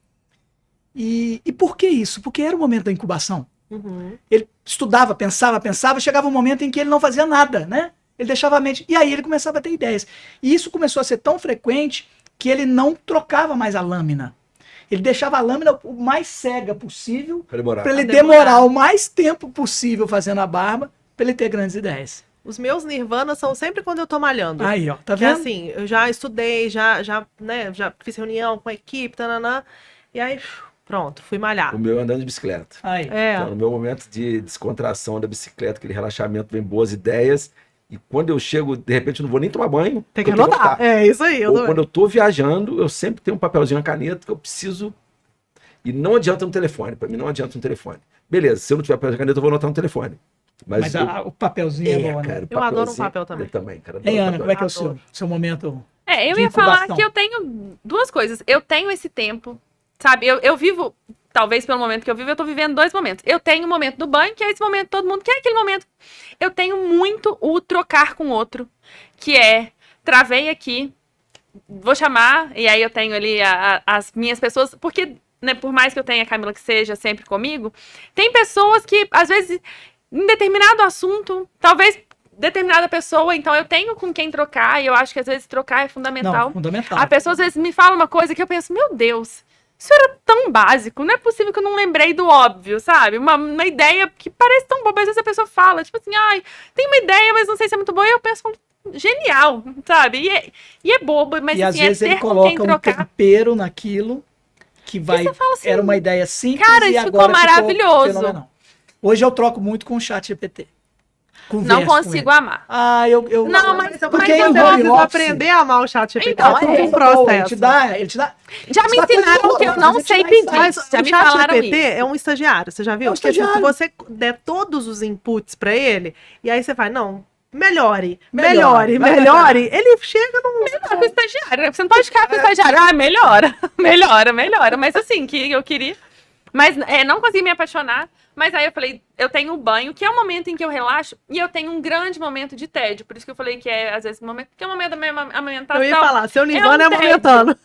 E por que isso? Porque era o momento da incubação. Uhum. Ele estudava, pensava, chegava um momento em que ele não fazia nada, né? Ele deixava a mente, e aí ele começava a ter ideias. E isso começou a ser tão frequente que ele não trocava mais a lâmina. Ele deixava a lâmina o mais cega possível, para ele demorar o mais tempo possível fazendo a barba, para ele ter grandes ideias. Os meus nirvanas são sempre quando eu tô malhando. Aí, ó, tá Que vendo? assim, eu já estudei, já fiz reunião com a equipe, tananã, e aí, pronto, fui malhar. O meu é andando de bicicleta. Aí. Então, no meu momento de descontração da bicicleta, aquele relaxamento, vem boas ideias. E quando eu chego, de repente, eu não vou nem tomar banho. Tem que porque eu tenho anotar. É isso aí. Ou quando eu tô viajando, eu sempre tenho um papelzinho, uma caneta que eu preciso. E não adianta no telefone. Para mim, não adianta no telefone. Beleza, se eu não tiver papel e caneta, eu vou anotar no telefone. Mas o papelzinho é bom, né? cara, Eu adoro um papelzinho- papel também. Eu também, cara. Hein, adoro Ana, papel. como é que é o Adoro. seu momento? Eu De ia falar incubação. que eu tenho duas coisas. Eu tenho esse tempo, sabe? Eu vivo, talvez pelo momento que eu vivo, eu tô vivendo dois momentos. Eu tenho o momento do banho, que é esse momento que todo mundo quer, aquele momento. Eu tenho muito o trocar com o outro, que é, travei aqui, vou chamar, e aí eu tenho ali as minhas pessoas, porque, né, por mais que eu tenha a Camila que seja sempre comigo, tem pessoas que, às vezes, em determinado assunto, talvez determinada pessoa, então eu tenho com quem trocar, e eu acho que às vezes trocar é fundamental. Não, fundamental. A pessoa às vezes me fala uma coisa que eu penso, meu Deus, isso era tão básico, não é possível que eu não lembrei do óbvio, sabe? Uma ideia que parece tão boba, às vezes a pessoa fala, tipo assim, ai, tem uma ideia, mas não sei se é muito boa, e eu penso, genial, sabe? E é bobo, mas E às assim, vezes é ele ter com quem coloca um trocar. tempero naquilo que vai. você fala assim, Era uma ideia simples cara, e isso ficou agora maravilhoso. fenomenal. Hoje eu troco muito com o chat GPT. Não Converso com consigo ele. amar. Ah, eu Não, mas porque Mas em você home precisa office- aprender a amar o chat GPT. Então, é tudo é. um processo. Ele te dá. Já me Essa coisa ensinaram que eu horrorosa, não ele te sei dá pedir. insights. Mas Já o me chat falaram GPT isso. é um estagiário, você já viu? É um Porque, assim, se estagiário. você der todos os inputs pra ele, e aí você vai, não, melhore, Melhore, vai melhore, ele chega num... Melhora com o estagiário, né? Você não pode ficar com o estagiário. Ah, melhora, melhora. Mas assim, que eu queria. Mas não consegui me apaixonar. Mas aí eu falei, eu tenho o banho, que é o momento em que eu relaxo, e eu tenho um grande momento de tédio. Por isso que eu falei que é, às vezes, um momento, que é o momento da minha amamentação. Eu ia falar, seu Nirvana É é um tédio. momentano.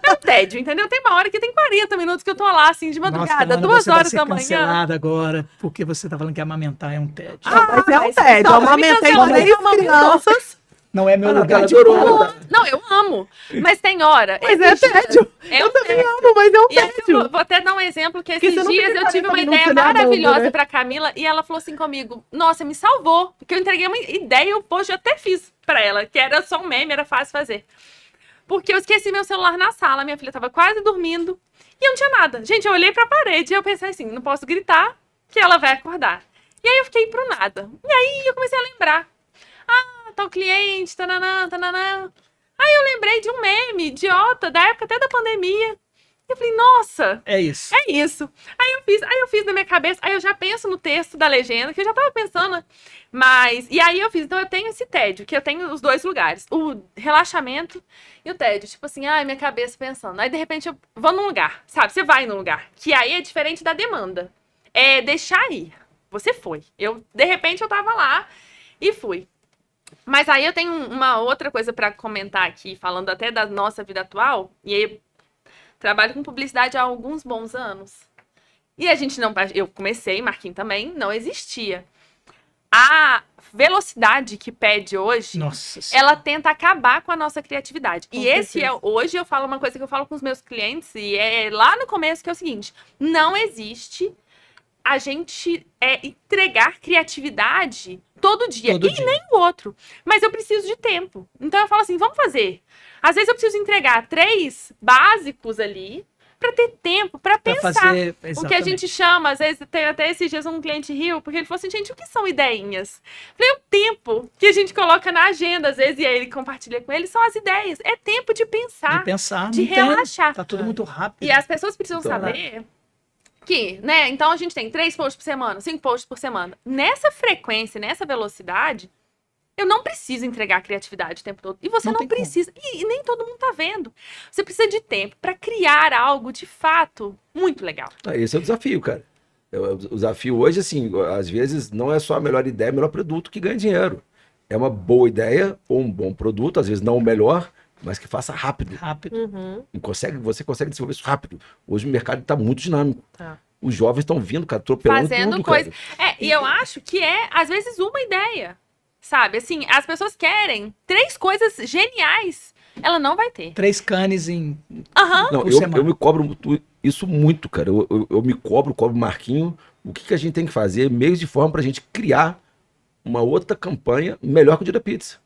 É um tédio, entendeu? Tem uma hora que tem 40 minutos que eu tô lá, assim, de madrugada, Nossa, 2 você vai horas ser da manhã. cancelada agora, porque você tá falando que amamentar é um tédio. Mas é um mas tédio, então, eu amamentei vai me cancelar, 3 mas eu crianças. Não é meu Ah, lugar ela de adorou, fala. né? Não, eu amo. Mas tem hora. Mas é esses dias- tédio. É Eu um também tédio. amo, mas é um E aí, tédio. eu vou até dar um exemplo que Porque esses você não dias fica eu tive 40 uma minutos ideia nadando, maravilhosa né? pra Camila e ela falou assim comigo, nossa, me salvou, porque eu entreguei uma ideia e o post eu até fiz pra ela, que era só um meme, era fácil fazer. Porque eu esqueci meu celular na sala, minha filha tava quase dormindo e eu não tinha nada. Gente, eu olhei pra parede e eu pensei assim, não posso gritar que ela vai acordar. E aí eu fiquei pro nada. E aí eu comecei a lembrar. Ah, tal cliente, tananã, tananã. Aí eu lembrei de um meme idiota, da época até da pandemia. E eu falei, nossa, É isso. é isso. Aí eu fiz na minha cabeça, aí eu já penso no texto da legenda, que eu já tava pensando, mas... E aí eu fiz, então eu tenho esse tédio, que eu tenho os dois lugares, o relaxamento e o tédio. Tipo assim, ai, minha cabeça pensando. Aí, de repente, eu vou num lugar, sabe? Você vai num lugar, que aí é diferente da demanda. É deixar ir. Você foi. De repente, eu tava lá e fui. Mas aí eu tenho uma outra coisa pra comentar aqui, falando até da nossa vida atual, e aí trabalho com publicidade há alguns bons anos. E a gente não... Eu comecei, Marquinhos também, não existia. A velocidade que pede hoje, Nossa Senhora. ela tenta acabar com a nossa criatividade. Com E esse certeza. hoje eu falo uma coisa que eu falo com os meus clientes, e é lá no começo, que é o seguinte, não existe a gente entregar criatividade todo dia. Todo e dia. nem o outro. Mas eu preciso de tempo. Então eu falo assim, vamos fazer. Às vezes eu preciso entregar 3 básicos ali para ter tempo, para Pra pensar. fazer, O que a exatamente. gente chama, às vezes, até esses dias um cliente riu, porque ele falou assim, gente, o que são ideinhas? Eu falei, o tempo que a gente coloca na agenda, às vezes, e aí ele compartilha com ele, são as ideias. É tempo de pensar, De pensar, de não tem. relaxar. Tá tudo muito rápido. E as pessoas precisam Então, saber que, né, então a gente tem 3 posts por semana, 5 posts por semana. Nessa frequência, nessa velocidade, eu não preciso entregar criatividade o tempo todo. E você Não não tem como. precisa. E nem todo mundo tá vendo. Você precisa de tempo para criar algo de fato muito legal. Esse é o desafio, cara. O desafio hoje, assim, às vezes não é só a melhor ideia, o melhor produto que ganha dinheiro. É uma boa ideia ou um bom produto, às vezes não o melhor, mas que faça rápido. Rápido. Uhum. E você consegue desenvolver isso rápido. Hoje o mercado está muito dinâmico. Tá. Os jovens estão vindo, cara, atropelando Fazendo tudo, coisa. cara. E eu acho que às vezes, uma ideia. Sabe? Assim, as pessoas querem 3 coisas geniais. Ela não vai ter. 3 canes em. Aham. Não, por eu semana. me cobro isso muito, cara. Eu me cobro o Marquinho. O que a gente tem que fazer? Meios de forma para a gente criar uma outra campanha melhor que o dia da pizza.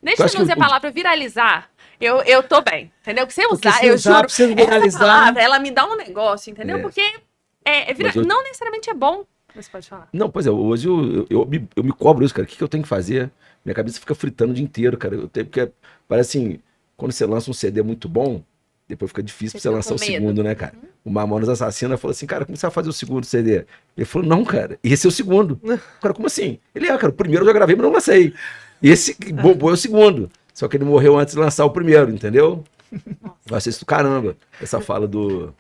Deixa Eu eu acho não usar a que o- palavra viralizar. Eu tô bem, entendeu? Que você Porque usar, se eu usar, juro, pra você essa viralizar. palavra, ela me dá um negócio, entendeu? É. Porque Mas eu- não necessariamente é bom. Você pode falar. Não, pois é, hoje eu me cobro isso, cara. O que eu tenho que fazer? Minha cabeça fica fritando o dia inteiro, cara. Eu tenho, porque parece assim, quando você lança um CD muito bom, depois fica difícil Você pra você fica lançar o com medo. segundo, né, cara? O Mamonas Assassina falou assim, cara, como você vai fazer o segundo CD? Ele falou, não, cara, esse é o segundo. Cara, como assim? Ele cara, o primeiro eu já gravei, mas não lancei. Esse que bombou é o segundo. Só que ele morreu antes de lançar o primeiro, entendeu? Vai ser isso do caramba, essa fala do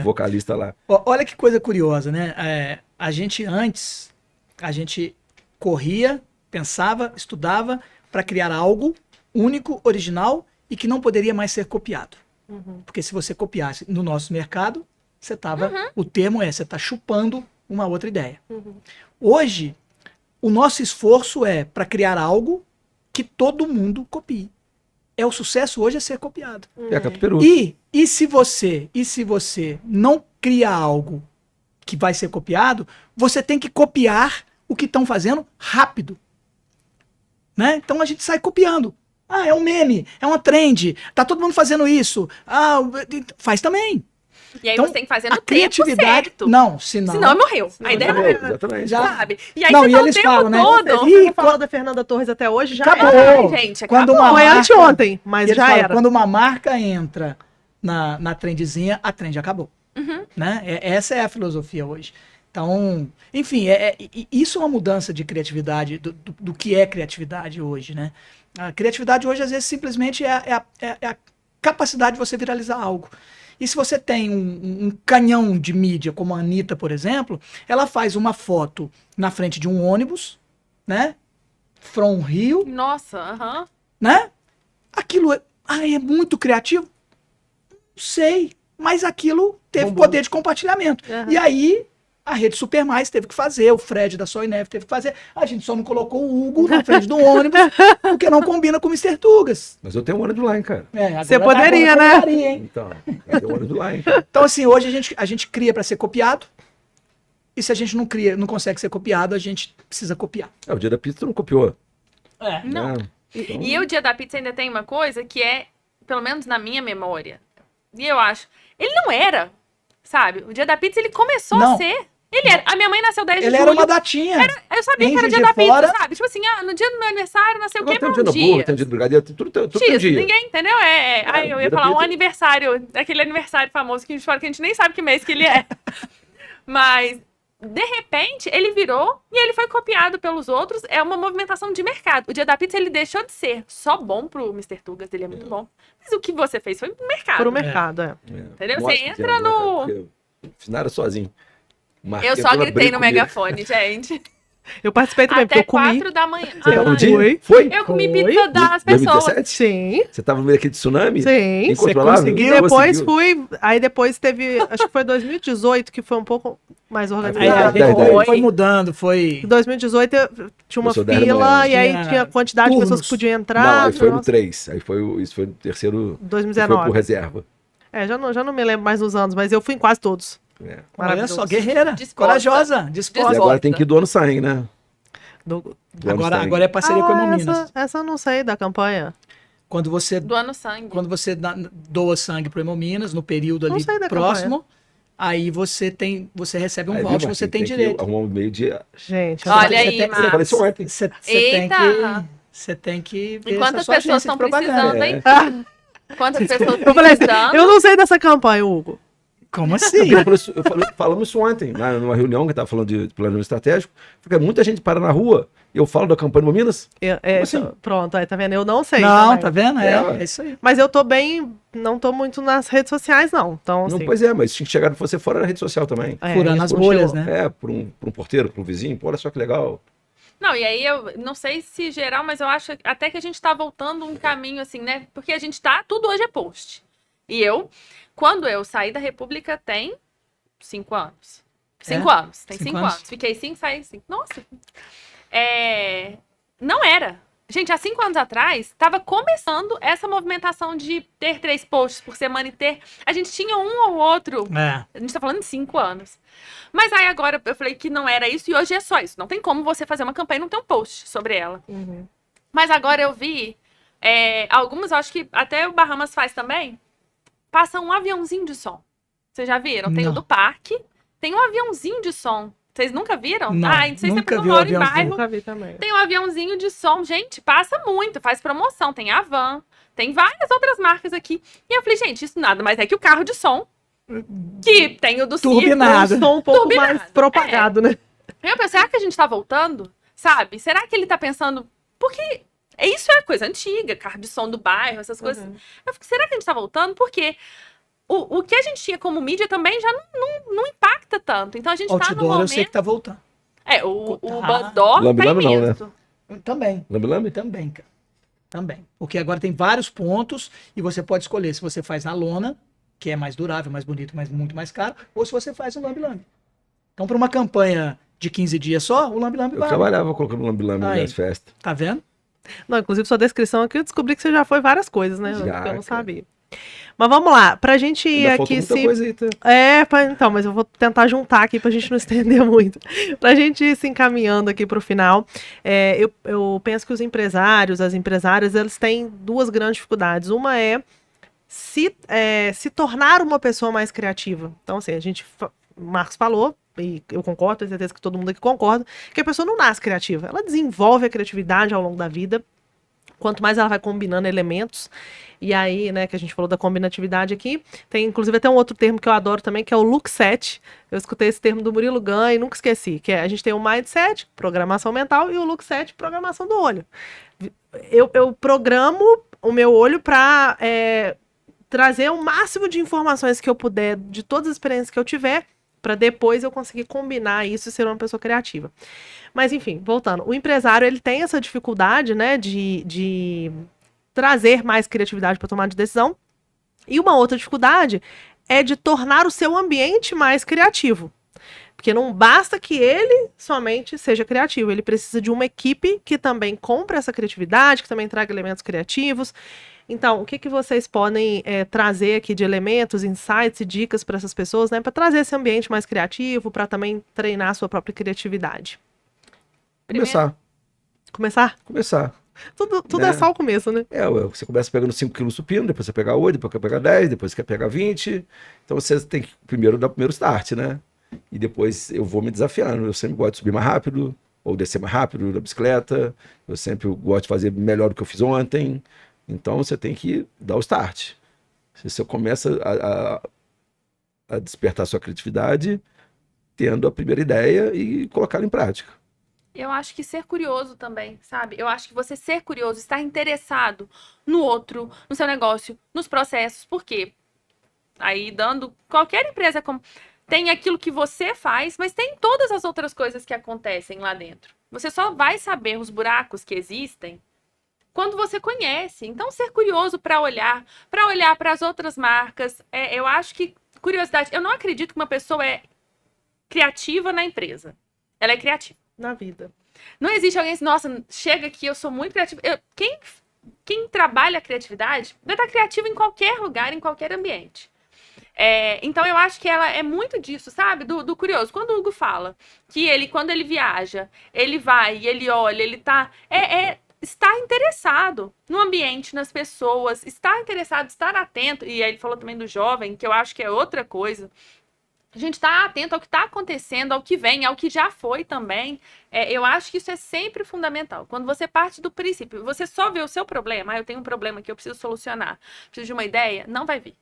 vocalista lá. Olha que coisa curiosa, né? A gente antes, a gente corria, pensava, estudava para criar algo único, original e que não poderia mais ser copiado. Porque se você copiasse no nosso mercado, você tava, o termo você tá chupando uma outra ideia. Hoje, o nosso esforço é para criar algo que todo mundo copie. O sucesso hoje é ser copiado. É a Catuperu. E se você não cria algo que vai ser copiado, você tem que copiar o que estão fazendo rápido. Né? Então a gente sai copiando. Ah, é um meme, é uma trend, tá todo mundo fazendo isso. Ah, faz também. E aí Então, você tem que fazer no a criatividade. tempo certo. Não, senão. Senão morreu. A ideia morreu. Exatamente. Já- Sabe? E aí Não, você e tá o eles tempo falam, né? todo. Ih, Não falou da Fernanda Torres até hoje, já Acabou. era. Ai, gente, Quando acabou. uma Foi marca- anteontem, mas Eles já falam, era. quando uma marca entra na trendzinha, a trend acabou. Né? Essa é a filosofia hoje. Então, enfim, isso é uma mudança de criatividade, do que é criatividade hoje, né? A criatividade hoje, às vezes, simplesmente é a capacidade de você viralizar algo. E se você tem um canhão de mídia, como a Anitta, por exemplo, ela faz uma foto na frente de um ônibus, né? From Rio, Nossa, aham. né? Aquilo é muito criativo? Não sei, mas aquilo teve Bombou. poder de compartilhamento. Aham. E aí, a Rede Super Mais teve que fazer, o Fred da Sol e Neve teve que fazer. A gente só não colocou o Hugo na frente do ônibus, porque não combina com o Mr. Tugas. Mas eu tenho um ônibus lá, hein, cara. Agora- Você poderia, agora né? poderia, hein? Então, eu tenho um ônibus lá, hein. Então, assim, hoje a gente cria para ser copiado. E se a gente não cria, não consegue ser copiado, a gente precisa copiar. O dia da pizza tu não copiou. Não. Né? Então, E o dia da pizza ainda tem uma coisa que é, pelo menos na minha memória, e eu acho, ele não era, sabe? O dia da pizza ele começou Não. a ser. Ele era. A minha mãe nasceu 10 de Ele julho. era uma datinha. Eu sabia em que era o dia Juiz da de pizza, Fora. sabe? Tipo assim, no dia do meu aniversário nasceu o agora quê? tem o Meu dia do dia. burro, tem o dia do brigadeiro, tem tudo tem X, dia. ninguém entendeu? Aí eu dia ia da falar um pizza. aniversário, aquele aniversário famoso que a gente fala que a gente nem sabe que mês que ele é. Mas, de repente, ele virou e ele foi copiado pelos outros. É uma movimentação de mercado. O dia da pizza, ele deixou de ser só bom pro Mr. Tugas, ele é muito bom. Mas o que você fez foi pro mercado. Pro mercado, é. Entendeu? Mostra Você que entra ano, né, no- cara? Porque eu fiz nada sozinho. Marquei Eu só toda gritei briga no comigo. megafone, gente. Eu participei também, porque Até eu comi. 4 da manhã. Você tava no Ai, dia? Foi? Foi? Eu comi Foi? pizza das pessoas. 2017? Sim, Você tava no meio daquele tsunami? sim. Incontrolável? conseguiu? Depois Conseguiu? fui. Aí depois teve. Acho que foi 2018, que foi um pouco mais Aí a organizado. Dez, gente dez. foi mudando, foi. Em 2018 tinha uma Começou 10 da fila manhã. e aí Tinha tinha quantidade de pessoas turnos. que podiam entrar. Não, aí foi no nossa, 3. Aí foi, isso foi no terceiro. Foi 2019. pro reserva. Já não me lembro mais dos anos, mas eu fui em quase todos. É. Olha Maravilhoso. só, guerreira, Disposta. corajosa, E disposta. agora tem que ir do ano sangue, né? Do- Do ano Agora, sangue. agora é parceria com a Hemominas. essa eu não sei da campanha. Quando você Doando sangue. doa sangue para Hemominas, no período Não ali sei da próximo, aí você recebe um Aí, viu, voucher, Marquinhos, você tem que direito. arrumar um meio de. Gente, Olha Você aí, tem- Marcos. Eu falei isso ontem. Eita! Você tem que ver Enquanto essa as sua pessoas agência estão de propaganda. precisando, hein? É. Quantas pessoas eu falei assim, precisando. eu não sei dessa campanha, Hugo. Como assim? Falamos isso ontem, numa reunião que estava falando de planejamento estratégico. Porque muita gente para na rua e eu falo da campanha do Minas. Assim? Pronto, aí tá vendo? Eu não sei. Não, também. tá vendo? É. É isso aí. Mas eu tô bem, não tô muito nas redes sociais, não. Então, Não, assim, pois é, mas tinha que chegar de você fora da rede social também. Furando isso as não bolhas, chegou. né? É, por um porteiro, por um vizinho. Pô, olha só que legal. Não, e aí eu não sei se geral, mas eu acho até que a gente tá voltando um caminho assim, né? Porque a gente tá, tudo hoje é post. E quando eu saí da República, tem 5 anos. 5 anos, tem 5 5 anos. anos. Fiquei 5, saí 5. Nossa. Não era. Gente, há 5 anos atrás, estava começando essa movimentação de ter 3 posts por semana e ter... A gente tinha um ou outro. É. A gente tá falando de 5 anos. Mas aí agora eu falei que não era isso e hoje é só isso. Não tem como você fazer uma campanha e não ter um post sobre ela. Uhum. Mas agora eu vi, algumas, eu acho que até o Bahamas faz também, passa um aviãozinho de som. Vocês já viram? Tem o Não. do parque, tem um aviãozinho de som. Vocês nunca viram? Não, Não sei se é nunca porque eu vi o moro em aviãozinho. bairro. Nunca vi também. Tem um aviãozinho de som. Gente, passa muito, faz promoção. Tem a Van, tem várias outras marcas aqui. E eu falei, gente, isso nada mais é que o carro de som. Que tem o do Turbinado. circo. Um som um pouco Turbinado. mais propagado, né? Eu pensei, será que a gente tá voltando? Sabe? Será que ele tá pensando... Porque isso é coisa antiga, carro de som do bairro, essas coisas. Uhum. Eu fico, será que a gente tá voltando? Porque o que a gente tinha como mídia também já não impacta tanto. Então a gente tá no Outdoor, momento... eu sei que tá voltando. O Tá. Bandor tá Lambe-lambe não, né? imenso. Também. Lambe-lambe? Também, cara. Também. Porque agora tem vários pontos e você pode escolher se você faz na lona, que é mais durável, mais bonito, mas muito mais caro, ou se você faz o lambe-lambe. Então, para uma campanha de 15 dias só, o lambe-lambe Eu vale. trabalhava colocando lambe-lambe Aí. nas festas. Tá vendo? Não, inclusive sua descrição aqui, eu descobri que você já foi várias coisas, né? Já, Que eu não cara. sabia. Mas vamos lá, pra gente ir Ainda faltou aqui muita coisa aí, tá? Então, mas eu vou tentar juntar aqui pra gente não estender muito. Pra gente ir se encaminhando aqui pro final, eu penso que os empresários, as empresárias, eles têm duas grandes dificuldades. Uma é se tornar uma pessoa mais criativa. Então, assim, o Marcos falou, e eu concordo, tenho certeza que todo mundo aqui concorda, que a pessoa não nasce criativa. Ela desenvolve a criatividade ao longo da vida. Quanto mais ela vai combinando elementos, e aí, né, que a gente falou da combinatividade aqui, tem inclusive até um outro termo que eu adoro também, que é o look set. Eu escutei esse termo do Murilo Gun e nunca esqueci, que é a gente tem o mindset, programação mental, e o look set, programação do olho. Eu programo o meu olho para trazer o máximo de informações que eu puder, de todas as experiências que eu tiver, para depois eu conseguir combinar isso e ser uma pessoa criativa. Mas, enfim, voltando. O empresário, ele tem essa dificuldade, né, de trazer mais criatividade para tomar de decisão. E uma outra dificuldade é de tornar o seu ambiente mais criativo. Porque não basta que ele somente seja criativo, ele precisa de uma equipe que também compre essa criatividade, que também traga elementos criativos. Então, o que vocês podem trazer aqui de elementos, insights e dicas para essas pessoas, né, para trazer esse ambiente mais criativo, para também treinar a sua própria criatividade? Começar. Começar? Tudo Né? é só o começo, né? Você começa pegando 5 quilos supino, depois você pega 8, depois quer pegar 10, depois quer pegar 20. Então você tem que primeiro dar o primeiro start, né? E depois eu vou me desafiando. Eu sempre gosto de subir mais rápido, ou descer mais rápido da bicicleta. Eu sempre gosto de fazer melhor do que eu fiz ontem. Então você tem que dar o start. Se você começa a despertar sua criatividade, tendo a primeira ideia e colocá-la em prática. Eu acho que ser curioso também, sabe? Eu acho que você ser curioso, estar interessado no outro, no seu negócio, nos processos. Por quê? Aí dando qualquer empresa como tem aquilo que você faz, mas tem todas as outras coisas que acontecem lá dentro. Você só vai saber os buracos que existem quando você conhece. Então, ser curioso para olhar para as outras marcas. Eu acho que curiosidade. Eu não acredito que uma pessoa é criativa na empresa. Ela é criativa Na vida. Não existe alguém assim, nossa, chega aqui, eu sou muito criativa. Quem trabalha a criatividade vai estar criativo em qualquer lugar, em qualquer ambiente. Então eu acho que ela é muito disso, sabe? Do curioso. Quando o Hugo fala que quando ele viaja, ele vai, ele olha, ele tá... estar interessado no ambiente, nas pessoas, estar interessado, estar atento. E aí ele falou também do jovem, que eu acho que é outra coisa. A gente está atento ao que está acontecendo, ao que vem, ao que já foi também. Eu acho que isso é sempre fundamental. Quando você parte do princípio, você só vê o seu problema, eu tenho um problema que eu preciso solucionar, preciso de uma ideia, não vai vir.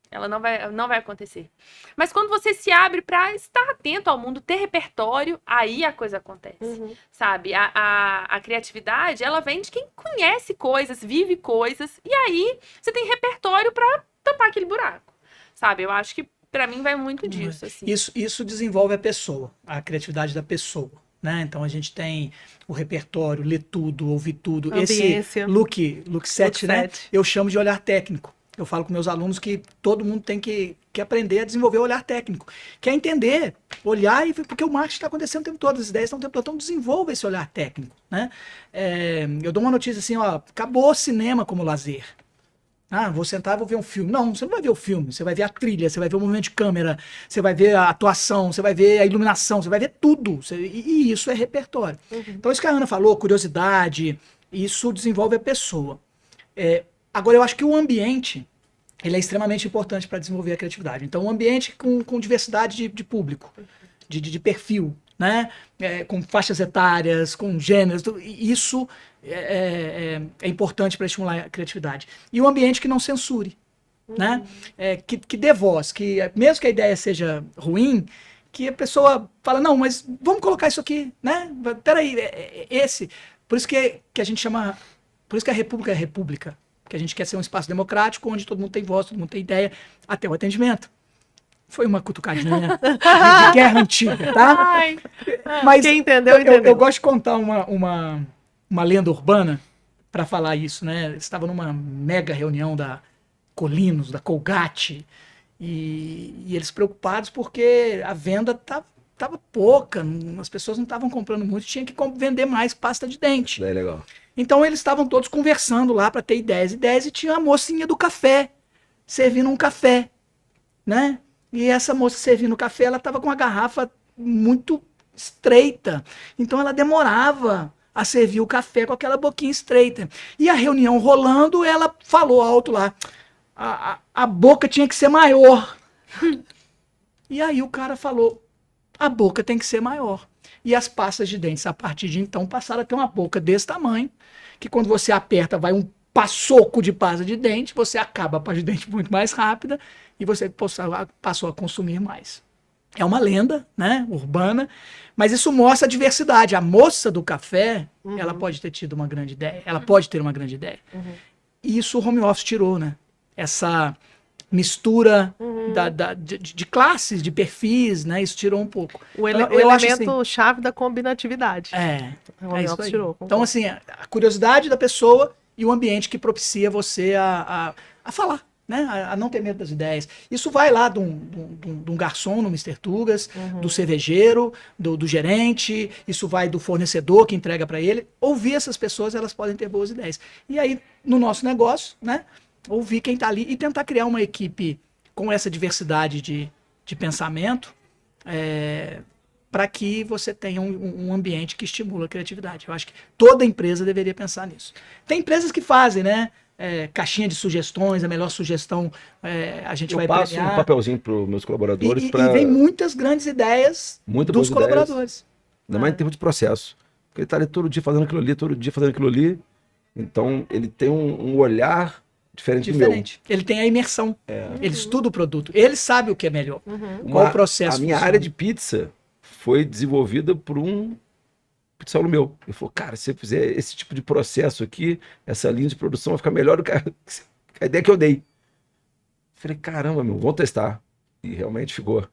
Ela não vai acontecer. Mas quando você se abre para estar atento ao mundo, ter repertório, aí a coisa acontece, sabe? A criatividade, ela vem de quem conhece coisas, vive coisas, e aí você tem repertório para tampar aquele buraco, sabe? Eu acho que para mim vai muito disso, assim. Isso desenvolve a pessoa, a criatividade da pessoa, né? Então a gente tem o repertório, ler tudo, ouvir tudo. Ambiência. Esse look set, né? Eu chamo de olhar técnico. Eu falo com meus alunos que todo mundo tem que aprender a desenvolver o olhar técnico. Que é entender, olhar, porque o marketing está acontecendo o tempo todo, as ideias estão o tempo todo, então desenvolva esse olhar técnico. Né? Eu dou uma notícia assim, ó, acabou o cinema como lazer. Vou sentar e vou ver um filme. Não, você não vai ver o filme, você vai ver a trilha, você vai ver o movimento de câmera, você vai ver a atuação, você vai ver a iluminação, você vai ver tudo. E isso é repertório. Então isso que a Ana falou, curiosidade, isso desenvolve a pessoa. Agora, eu acho que o ambiente, ele é extremamente importante para desenvolver a criatividade. Então, um ambiente com diversidade de público, de perfil, né? Com faixas etárias, com gêneros, isso é importante para estimular a criatividade. E um ambiente que não censure, né? Que dê voz, que mesmo que a ideia seja ruim, que a pessoa fala, não, mas vamos colocar isso aqui, né? Peraí, esse. Por isso que a gente chama, por isso que a república é república. Que a gente quer ser um espaço democrático, onde todo mundo tem voz, todo mundo tem ideia, até o atendimento. Foi uma cutucadinha de guerra antiga, tá? Ai, mas quem entendeu, entendeu. Eu gosto de contar uma lenda urbana para falar isso, né? Eles estavam numa mega reunião da Colinos, da Colgate, e eles preocupados porque a venda tava pouca, as pessoas não estavam comprando muito, tinha que vender mais pasta de dente. É legal. Então eles estavam todos conversando lá para ter ideias, e tinha a mocinha do café, servindo um café, né? E essa moça servindo o café, ela estava com uma garrafa muito estreita, então ela demorava a servir o café com aquela boquinha estreita. E a reunião rolando, ela falou alto lá, a boca tinha que ser maior. E aí o cara falou, a boca tem que ser maior. E as pastas de dentes, a partir de então, passaram a ter uma boca desse tamanho, que quando você aperta, vai um passoco de pasta de dente, você acaba a pasta de dente muito mais rápida e você passou a consumir mais. É uma lenda, né, urbana, mas isso mostra a diversidade. A moça do café, ela pode ter tido uma grande ideia, ela pode ter uma grande ideia. E isso o home office tirou, né? Essa mistura de classes, de perfis, né? Isso tirou um pouco. O Eu acho elemento chave da combinatividade. É isso aí. Tirou, então, assim, a curiosidade da pessoa e o ambiente que propicia você a falar, né? A não ter medo das ideias. Isso vai lá de um garçom no Mr. Tugas, do cervejeiro, do gerente, isso vai do fornecedor que entrega para ele. Ouvir essas pessoas, elas podem ter boas ideias. E aí, no nosso negócio, né? Ouvir quem está ali e tentar criar uma equipe com essa diversidade de pensamento para que você tenha um ambiente que estimula a criatividade. Eu acho que toda empresa deveria pensar nisso. Tem empresas que fazem, né? Caixinha de sugestões, a melhor sugestão a gente vai premiar. Eu passo um papelzinho para os meus colaboradores. E vem muitas grandes ideias dos colaboradores. Ainda mais em termos de processo. Porque ele está ali todo dia fazendo aquilo ali, todo dia fazendo aquilo ali. Então, ele tem um olhar diferente do meu. Ele tem a imersão. Ele estuda o produto. Ele sabe o que é melhor. Qual o processo. A minha área de pizza foi desenvolvida por um pizzaiolo meu. Ele falou, cara, se você fizer esse tipo de processo aqui, essa linha de produção vai ficar melhor do que a ideia que eu dei. Eu falei, caramba, meu, vamos testar. E realmente ficou.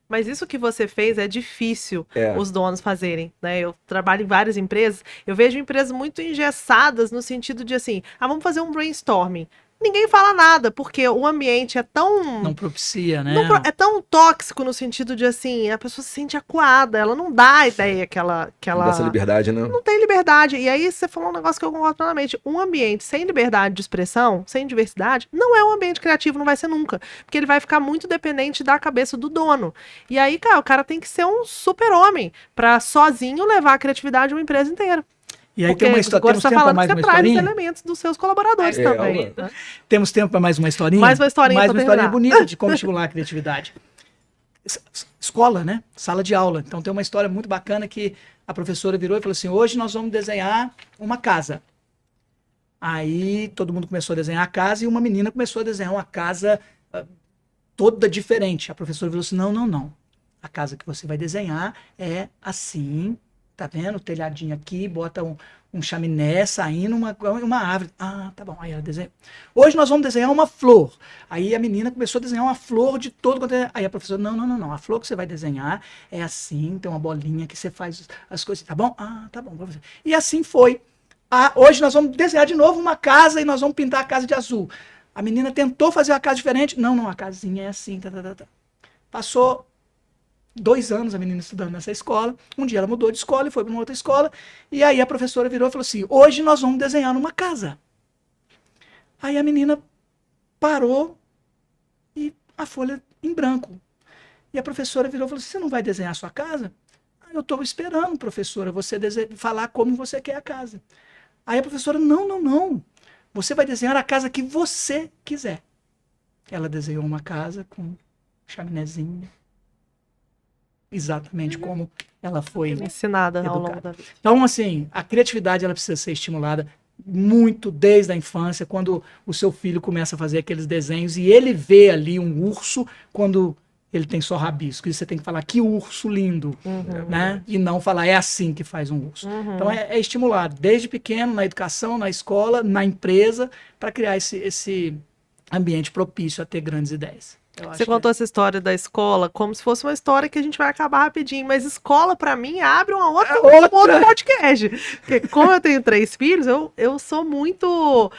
Mas isso que você fez é difícil os donos fazerem, né? Eu trabalho em várias empresas, eu vejo empresas muito engessadas no sentido de assim, vamos fazer um brainstorming. Ninguém fala nada, porque o ambiente é tão... Não propicia, né? É tão tóxico no sentido de, assim, a pessoa se sente acuada, ela não dá a ideia que ela... Não dá essa liberdade, né? Não tem liberdade. E aí você falou um negócio que eu concordo plenamente. Um ambiente sem liberdade de expressão, sem diversidade, não é um ambiente criativo, não vai ser nunca. Porque ele vai ficar muito dependente da cabeça do dono. E aí, cara, o cara tem que ser um super-homem pra sozinho levar a criatividade de uma empresa inteira. E aí porque tem uma história, agora temos você tempo para falando mais que uma você traz os historinha? elementos dos seus colaboradores também. Né? Temos tempo para mais uma historinha? Mais uma historinha Mais pra uma historinha terminar. bonita de como estimular a criatividade. Escola, né? Sala de aula. Então tem uma história muito bacana que a professora virou e falou assim, hoje nós vamos desenhar uma casa. Aí todo mundo começou a desenhar a casa e uma menina começou a desenhar uma casa toda diferente. A professora virou assim, não. A casa que você vai desenhar é assim, tá vendo? O telhadinho aqui, bota um chaminé saindo, uma árvore. Ah, tá bom. Aí ela desenhou. Hoje nós vamos desenhar uma flor. Aí a menina começou a desenhar uma flor de todo quanto é. Aí a professora, não. A flor que você vai desenhar é assim, tem uma bolinha que você faz as coisas, tá bom? Ah, tá bom. Professor. E assim foi. Hoje nós vamos desenhar de novo uma casa e nós vamos pintar a casa de azul. A menina tentou fazer uma casa diferente. Não, a casinha é assim. Tá. Passou 2 anos a menina estudando nessa escola. Um dia ela mudou de escola e foi para uma outra escola. E aí a professora virou e falou assim, hoje nós vamos desenhar numa casa. Aí a menina parou e a folha em branco. E a professora virou e falou assim, você não vai desenhar a sua casa? Eu estou esperando, professora, você falar como você quer a casa. Aí a professora, não. Você vai desenhar a casa que você quiser. Ela desenhou uma casa com chaminézinho. Exatamente como ela foi Ensinada ao longo educada. da vida. Então, assim, a criatividade ela precisa ser estimulada muito desde a infância, quando o seu filho começa a fazer aqueles desenhos e ele vê ali um urso quando ele tem só rabisco. E você tem que falar, que urso lindo, né? E não falar, é assim que faz um urso. Então, é estimulado desde pequeno, na educação, na escola, na empresa, para criar esse ambiente propício a ter grandes ideias. Você contou essa história da escola como se fosse uma história que a gente vai acabar rapidinho, mas escola, pra mim, abre um outro podcast. Porque como eu tenho 3 filhos, eu sou muito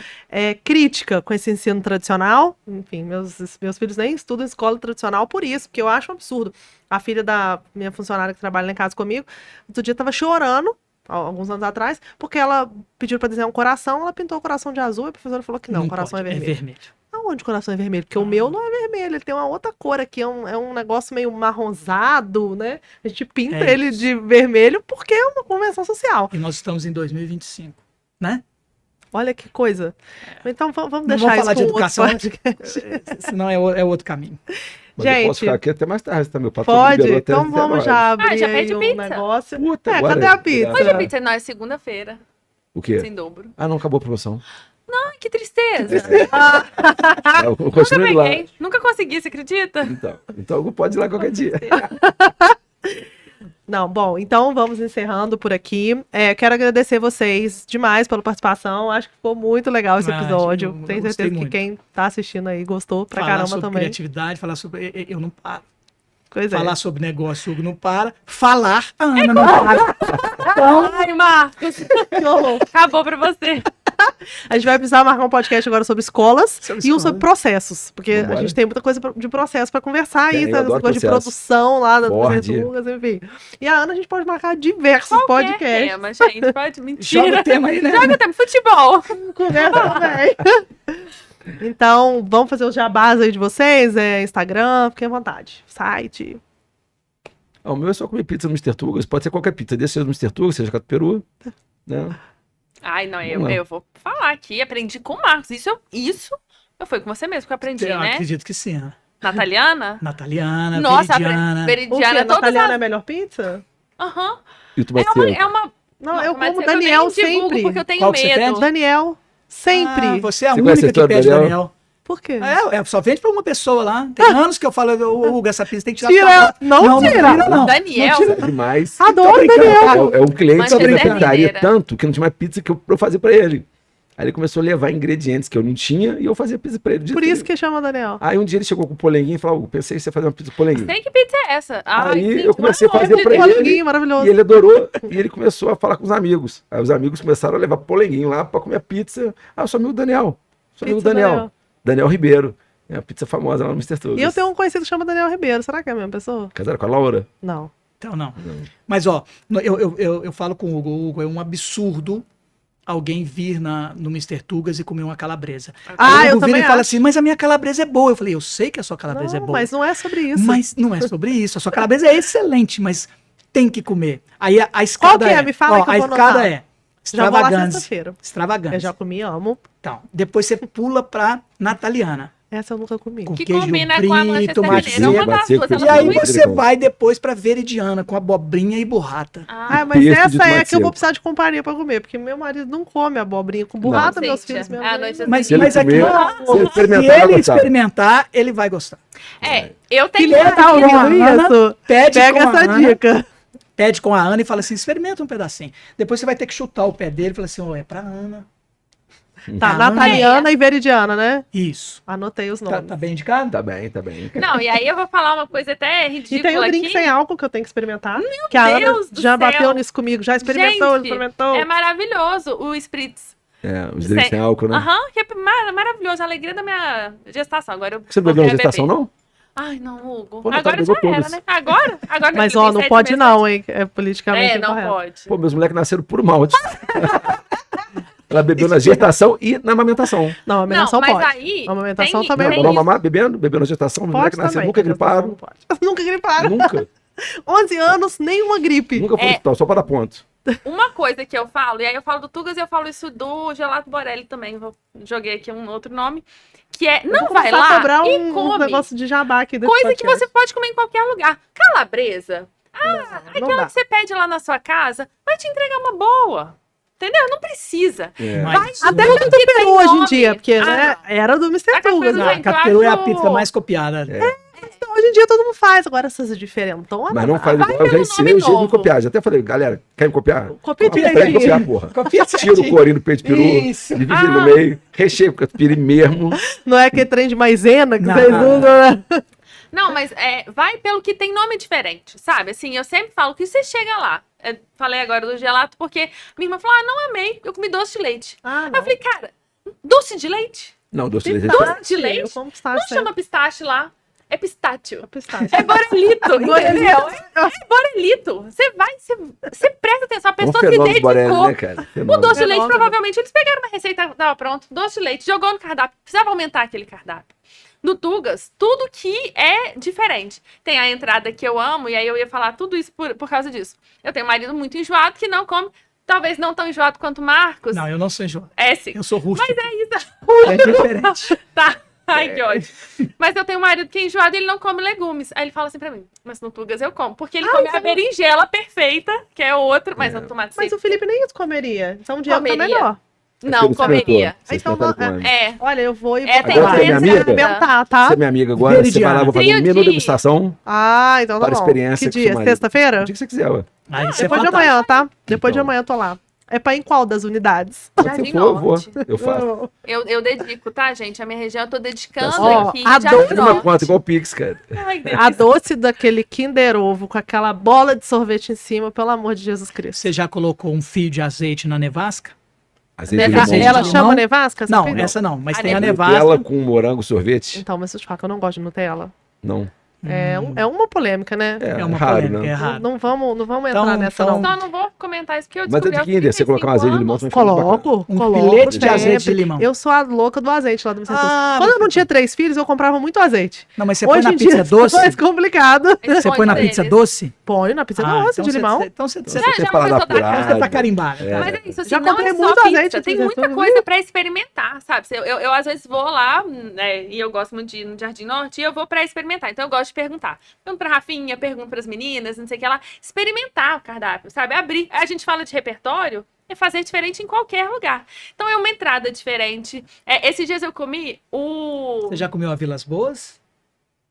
crítica com esse ensino tradicional. Enfim, meus filhos nem estudam escola tradicional por isso, porque eu acho um absurdo. A filha da minha funcionária que trabalha lá em casa comigo, outro dia tava chorando, alguns anos atrás, porque ela pediu pra desenhar um coração, ela pintou o coração de azul e a professora falou que não, o coração pode, é vermelho. É vermelho. Aonde o coração é vermelho? Porque o meu não é vermelho, ele tem uma outra cor aqui, é um negócio meio marronzado, né? A gente pinta ele isso. de vermelho porque é uma convenção social. E nós estamos em 2025, né? Olha que coisa. Então vamos Não deixar vamos falar isso de com outro educação, podcast. senão é outro caminho. Mas eu Gente, posso ficar aqui até mais tarde, tá? Meu patrão Pode? liberou até Então vamos 19. já abrir já aí pede um pizza. negócio. Puta, agora cadê a é. pizza? Hoje a pizza não é segunda-feira, O quê? sem dobro. Ah, não, acabou a promoção. Ai, que tristeza. Eu Nunca continuo indo lá. peguei. Nunca consegui, você acredita? Então pode ir lá qualquer dia. Não, bom, então vamos encerrando por aqui. Quero agradecer vocês demais pela participação. Acho que ficou muito legal esse episódio. eu Tenho gostei certeza que muito. quem tá assistindo aí gostou pra Falar caramba sobre também. criatividade, falar sobre... Eu não paro. Pois é. Falar sobre negócio, o Hugo não para. Falar, a Ana não para. Ai, Marcos. Que horror. Acabou pra você. A gente vai precisar marcar um podcast agora sobre escolas Sobre e um escolas. sobre processos, porque Vambora. a gente tem muita coisa de processo para conversar aí, Tem, tá? eu Essa adoro coisa de processo. produção lá das Ford. Verdugas, enfim. E a Ana a gente pode marcar diversos Qualquer podcasts. tema, gente. Pode Joga mentira. o tema aí, né? Joga o tema. Futebol. Conversa também. Então, vamos fazer os jabás aí de vocês, Instagram, fiquem à vontade. Site. O meu é só comer pizza no Mr. Tugas. Pode ser qualquer pizza. Desse seja no Mr. Tugas, seja catuperu. Né? Ai, não, Vamos lá. eu vou falar aqui. Aprendi com o Marcos. Isso foi com você mesmo que eu aprendi, Eu né? acredito que sim. Né? Nataliana? Nataliana, Nossa, Veridiana. O quê? Veridiana, todas Nataliana é a as... melhor pizza? Aham. E o Tubaceiro? É uma... Não, eu mas como eu Daniel nem divulgo sempre. porque eu tenho Qual que você medo. pede? Daniel, sempre. Ah, você é a Você conhece a única que história do pede Daniel? Daniel. Por quê? Só vende pra uma pessoa lá. Tem anos que eu falo, Hugo, essa pizza tem que tirar. Tira, não não tira. não. Daniel. Não tira. É demais. Adoro brincando. Daniel. É um cliente que Manchester foi na pizzaria Mineira. tanto que não tinha mais pizza que eu fazia pra ele. Aí ele começou a levar ingredientes que eu não tinha e eu fazia pizza pra ele. Por isso que chama Daniel. Aí um dia ele chegou com o polenguinho e falou, pensei que você ia fazer uma pizza com polenguinho. Sei que pizza é essa. Ai, Aí sim, eu comecei a fazer maravilhoso. pra ele. Polenguinho, maravilhoso. E ele adorou, e ele começou a falar com os amigos. Aí os amigos começaram a levar polenguinho lá pra comer a pizza. Ah, eu sou amigo do Daniel. Sou amigo do Pizza Daniel. Daniel Ribeiro. É a pizza famosa lá no Mr. Tugas. E eu tenho um conhecido que chama Daniel Ribeiro. Será que é a mesma pessoa? Casaram com a Laura? Não. Então, não. Mas, ó, eu falo com o Hugo. O Hugo, é um absurdo alguém vir no Mr. Tugas e comer uma calabresa. Ah, Aí o eu Hugo vira também e fala acho. assim, mas a minha calabresa é boa. Eu falei, eu sei que a sua calabresa é Não, boa. mas não é sobre isso. Mas não é sobre isso. A sua calabresa é excelente, mas tem que comer. Aí a escada que é? Me fala que eu a vou escada anotar. é Já vou lá extravagância. sexta-feira. Extravagância. Eu já comi, amo. Então, depois você pula pra Nataliana. Essa eu nunca comi. Com Que queijo combina brie, com a Manchester tomate Mineira. Uma seco. das seco, duas. seco, E Ela aí foi muito... você vai depois pra Veridiana com abobrinha e burrata. Ah, mas Pesto de essa é tomate a que eu vou seco. precisar de companhia pra comer, porque meu marido não come abobrinha com burrata, Não. meus Cíntia, filhos mesmo. à noite Mas, Se ele mas aqui, comer, se ele se experimentar, vai ele gostar. experimentar, ele vai gostar. Eu tenho Que legal, aqui- Ana, Isso. pede Pega com a essa Ana. dica. Pede com a Ana e fala assim, experimenta um pedacinho. Depois você vai ter que chutar o pé dele e fala assim, é pra Ana. Tá, Ah, Nataliana e Veridiana, né? Isso. Anotei os nomes. Tá bem indicado? Tá bem, tá bem. Não, e aí eu vou falar uma coisa até E ridícula tem o drink aqui. sem álcool que eu tenho que experimentar. Que a Ana Deus do já céu. bateu nisso comigo. Já experimentou, Gente, experimentou. É maravilhoso o Spritz. Os drinks sem álcool, né? Aham, que é maravilhoso, a alegria da minha gestação. Agora eu Você não bebeu na quero gestação, beber. não? Ai, não, Hugo. Pô, não, Agora tá, já pegou era, todos. né? Agora Mas, que ó, tem não 7 pode meses, não, hein? É politicamente não incorreto. pode. Pô, meus moleques nasceram por mal. Ela bebeu na gestação e na amamentação. Não, a amamentação mas pode. aí A amamentação tem- também Não, tem não isso. mamar, bebeu na gestação, meus moleques pode nasceram, também. nunca a gestação griparam. não pode. Nunca griparam. Nunca. 11 anos, nenhuma gripe. Nunca foi no hospital, só para dar ponto. Uma coisa que eu falo, e aí eu falo do Tugas e eu falo isso do Gelato Borelli também, joguei aqui um outro nome, que é, não Vou vai começar a lá cobrar e um come negócio de jabá aqui desse coisa que podcast. você pode comer em qualquer lugar. Calabresa, Não aquela dá. que você pede lá na sua casa, vai te entregar uma boa. Entendeu? Não precisa. É. Mas Até Tudo com que tem peru hoje em nome. dia, porque né, não. era do Mr. A Tugas. Café do Né? Gente, Capiru é a acho- pizza mais copiada. Então, hoje em dia todo mundo faz, agora essas diferentonas. Mas não faz Vai igual, eu já pelo ensinei nome o jeito de novo. copiar. Já até falei, galera, quer me copiar? Copia Aprende a direitinho. copiar, porra. Copia Tira o certinho. corinho do peito de peru, Isso. divide ele no meio, recheia com piri mesmo. Não é aquele trem de maisena que Não. vocês usam, né? Não, mas vai pelo que tem nome diferente, sabe? Assim, eu sempre falo que você chega lá. Falei agora do gelato porque minha irmã falou: não amei, eu comi doce de leite. Ah, Aí eu falei, cara, doce de leite? Não, doce de leite. Doce de leite? Eu como Não pistache chama pistache lá, é pistácio. pistache. É borelito, entendeu? É borelito. Você presta atenção, a É um pessoa se fenômeno dedicou. Borelli, né, cara? O Fenômeno. doce de leite, Fenômeno. provavelmente, eles pegaram uma receita que tava pronto, doce de leite, jogou no cardápio. Precisava aumentar aquele cardápio. No Tugas, tudo que é diferente. Tem a entrada que eu amo, e aí eu ia falar tudo isso por causa disso. Eu tenho um marido muito enjoado que não come, talvez não tão enjoado quanto o Marcos. Não, eu não sou enjoado. É sim. Eu sou rústico. Mas é isso. É diferente. Tá. Ai, que ódio. Mas eu tenho um marido que é enjoado e ele não come legumes. Aí ele fala assim pra mim, mas no Tugas eu como. Porque ele come a berinjela perfeita, que é outra, mas no tomate Mas seco. o Felipe nem isso comeria. Então o Diego tá Comeria. melhor. Não, Você comeria. Você Então, experimentaram com ele. É. Olha, eu vou e É, vou tem Agora você é minha diferença. amiga? experimentar, tá? Você é minha amiga agora, você vai lá, Veridiana. vou fazer um Trio menu de- degustação Ah, então tá para bom. experiência Que com seu dia? marido. Sexta-feira? O dia que você quiser, ué. Aí isso é Depois de fantástico. amanhã, tá? Depois de Então. amanhã eu tô lá. É pra em qual das unidades? Quando Jardim você for, eu vou. Norte. Eu faço. Eu dedico, tá, gente? A minha região eu tô dedicando Ó, aqui. a Jardim dor- Faz uma Norte. conta igual o Pix, cara. Ai, delícia. A doce daquele Kinder Ovo com aquela bola de sorvete em cima, pelo amor de Jesus Cristo. Você já colocou um fio de azeite na nevasca? Azeite de Nevasca. limão. Ela de chama limão? nevasca? Essa Não, fez? essa não. Mas A tem a nevasca. nevasca. Nutella com morango sorvete? Então, mas eu te falo que eu não gosto de Nutella. Não. É uma polêmica, né? É uma raro, polêmica, né? é Não, raro. não vamos Então- entrar nessa, então- não. Só não vou comentar isso porque eu Mas é descobri de aos Kinder, você colocar um azeite de 35 limão, anos. você vai ficar muito bacana. Coloco, Um coloco filete de azeite de sempre. limão. Eu sou a louca do azeite lá do Mr. Ah, Quando eu não você- tinha 3 filhos, eu comprava muito azeite. Não, mas você põe Hoje na em pizza dia doce? é mais complicado. Esse Você põe na deles. pizza doce? Põe na pizza Ah, doce de limão. Então você Você Já tem é uma paladar pessoa da casa. tá apurado. carimbado. É. Mas é isso, assim, Já não comprei é só muito pizza, azeite, tem por muita exemplo. coisa pra experimentar, sabe? Eu às vezes vou lá, né, e eu gosto muito de ir no Jardim Norte, e eu vou pra experimentar. Então eu gosto de perguntar. Pergunto pra Rafinha, pergunto pras meninas, não sei o que lá. Experimentar o cardápio, sabe? Abrir. A gente fala de repertório, é fazer diferente em qualquer lugar. Então é uma entrada diferente. Esses dias eu comi o... Você já comeu a Vilas Boas?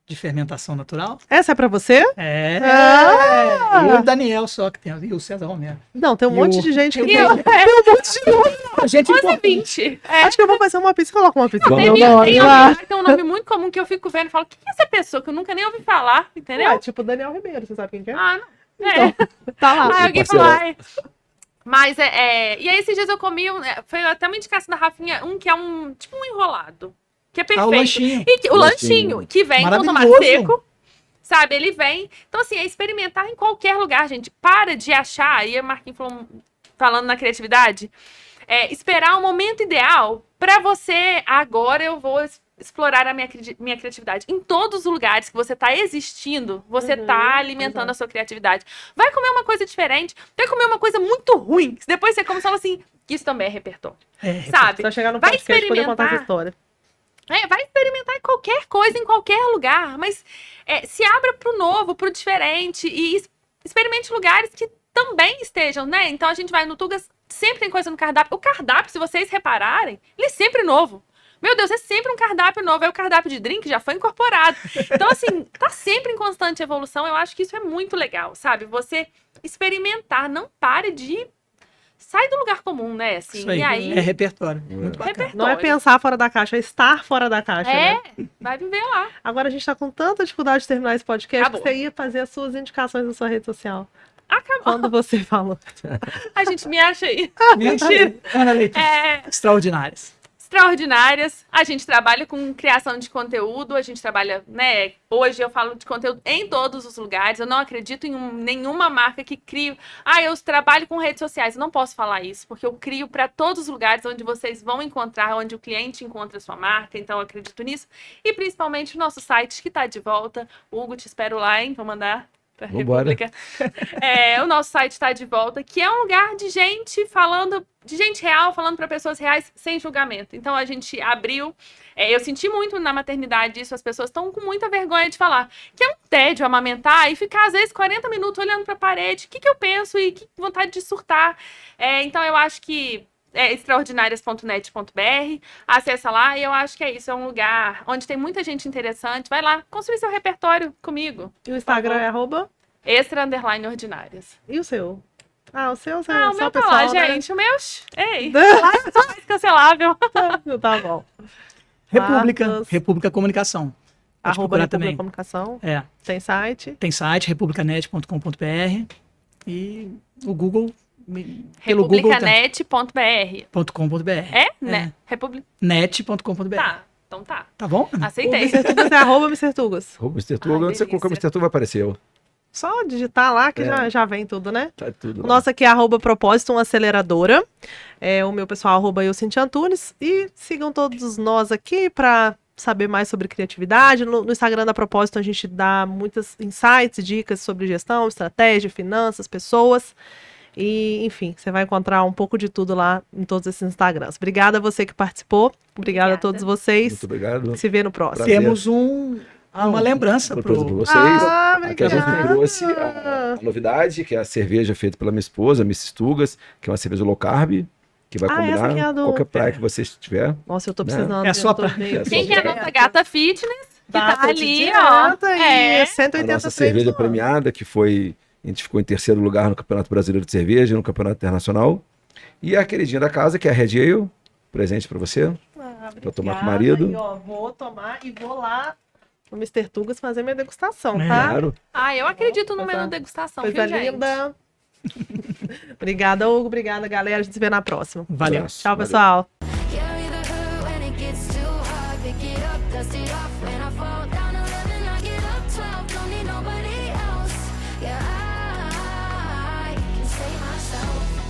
De fermentação natural? Essa é pra você? É. Ah! Eu e o Daniel só que tem. E o César Romero. Não, tem um E monte o- de gente que E tem. eu, Tem um monte de gente. A gente importa. 11h20. Acho que eu vou fazer uma pizza e coloco uma pizza. Vamos. no Tem, meu nome tem, lá. tem um nome muito comum que eu fico vendo e falo, quem é essa pessoa que eu nunca nem ouvi falar, entendeu? Ué, tipo Daniel Ribeiro, você sabe quem que é? Ah, não. É. Tá lá. Aí alguém parceirão. falou, ai. Mas e aí esses dias eu comi, foi até uma indicação da Rafinha, que é tipo um enrolado. Que é Ah, perfeito. o lanchinho. O Lanchinho. lanchinho, que vem com tomate Maravilhoso. seco. Sabe, ele vem. Então, assim, é experimentar em qualquer lugar, gente. Para de achar, aí a Marquinhos falando na criatividade, esperar o momento ideal pra você, agora eu vou explorar a minha criatividade. Em todos os lugares que você tá existindo, você tá alimentando a sua criatividade. Vai comer uma coisa diferente, vai comer uma coisa muito ruim. Depois você come e fala assim, isso também é repertório. É, Sabe? Você vai chegar no Vai podcast e poder contar essa experimentar. história. Vai experimentar em qualquer coisa, em qualquer lugar, mas se abra pro novo, pro diferente e experimente lugares que também estejam, né? Então a gente vai no Tugas, sempre tem coisa no cardápio. O cardápio, se vocês repararem, ele é sempre novo. Meu Deus, é sempre um cardápio novo. Aí o cardápio de drink já foi incorporado. Então, assim, tá sempre em constante evolução. Eu acho que isso é muito legal, sabe? Você experimentar, não pare de... Sai do lugar comum, né? Assim, Isso aí. e aí... É repertório. Muito bacana. repertório. Não é pensar fora da caixa, é estar fora da caixa, né? Vai viver lá. Agora a gente tá com tanta dificuldade de terminar esse podcast Acabou. que você ia fazer as suas indicações na sua rede social. Acabou. Quando você falou. A gente me acha aí. Mentira. Ana Leite. É, Extraordinárias. extraordinárias. A gente trabalha com criação de conteúdo, a gente trabalha, né? Hoje eu falo de conteúdo em todos os lugares. Eu não acredito em nenhuma marca que crie. Eu trabalho com redes sociais. Eu não posso falar isso, porque eu crio para todos os lugares onde vocês vão encontrar, onde o cliente encontra a sua marca. Então eu acredito nisso. E principalmente o nosso site que está de volta. Hugo, te espero lá, hein? Vou mandar. Vambora. República. O nosso site está de volta, que é um lugar de gente falando, de gente real, falando para pessoas reais, sem julgamento. Então a gente abriu. Eu senti muito na maternidade isso, as pessoas estão com muita vergonha de falar. Que é um tédio amamentar e ficar, às vezes, 40 minutos olhando para a parede. O que eu penso e que vontade de surtar. Então eu acho que extraordinarias.net.br, acessa lá e eu acho que é isso, é um lugar onde tem muita gente interessante, vai lá, construir seu repertório comigo. E o Instagram é @? Extra_ordinárias. E o seu? O seu, O só meu o tá pessoal, lá, né? gente, o meu, ei, mais cancelável. Tá bom. República. Marcos. República Comunicação. Pode @República procurar também. Comunicação. É. Tem site. Tem site, republicanet.com.br e o Google, pelo Google Republicanet.br. .com.br. Né? Republic... net.com.br. Tá, então tá. Tá bom? O Aceitei. Mr. Tugas é @Mr. Tugas. Rouba o Mr. Tuga. Onde você delícia. colocar o Mr. Tuga vai aparecer eu. Só digitar lá que já vem tudo, né? Tá tudo O lá. nosso aqui é @propósito, uma aceleradora. O meu pessoal eu, Cintia Antunes. E sigam todos nós aqui para saber mais sobre criatividade. No Instagram da Propósito a gente dá muitos insights, dicas sobre gestão, estratégia, finanças, pessoas. E, enfim, você vai encontrar um pouco de tudo lá em todos esses Instagrams. Obrigada a você que participou. Obrigada a todos vocês. Muito obrigado. Se vê no próximo. Prazer. Temos uma lembrança Uma coisa pra pro... vocês. Aqui a gente obrigada. trouxe a novidade, que é a cerveja feita pela minha esposa, Mrs. Tugas, que é uma cerveja low carb, que vai essa combinar aqui é a do- qualquer praia que você tiver. Nossa, eu tô Né? precisando. É a sua eu tô praia. meio- É a sua Quem que é a praia. nossa gata fitness? Que tá Data de ali, ó. dieta e É. 180 A nossa treinos cerveja no ano. premiada, que foi. A gente ficou em terceiro lugar no Campeonato Brasileiro de Cerveja, no Campeonato Internacional. E a queridinha da casa, que é a Red Ale, presente pra você. Pra tomar com o Obrigada. marido. E, ó, vou tomar e vou lá no Mr. Tugas fazer minha degustação, É. tá? Claro. Eu acredito no Coisa- menu degustação, Coisa viu, gente? linda. Obrigada, Hugo. Obrigada, galera. A gente se vê na próxima. Valeu. Abraço. Tchau, Valeu. pessoal.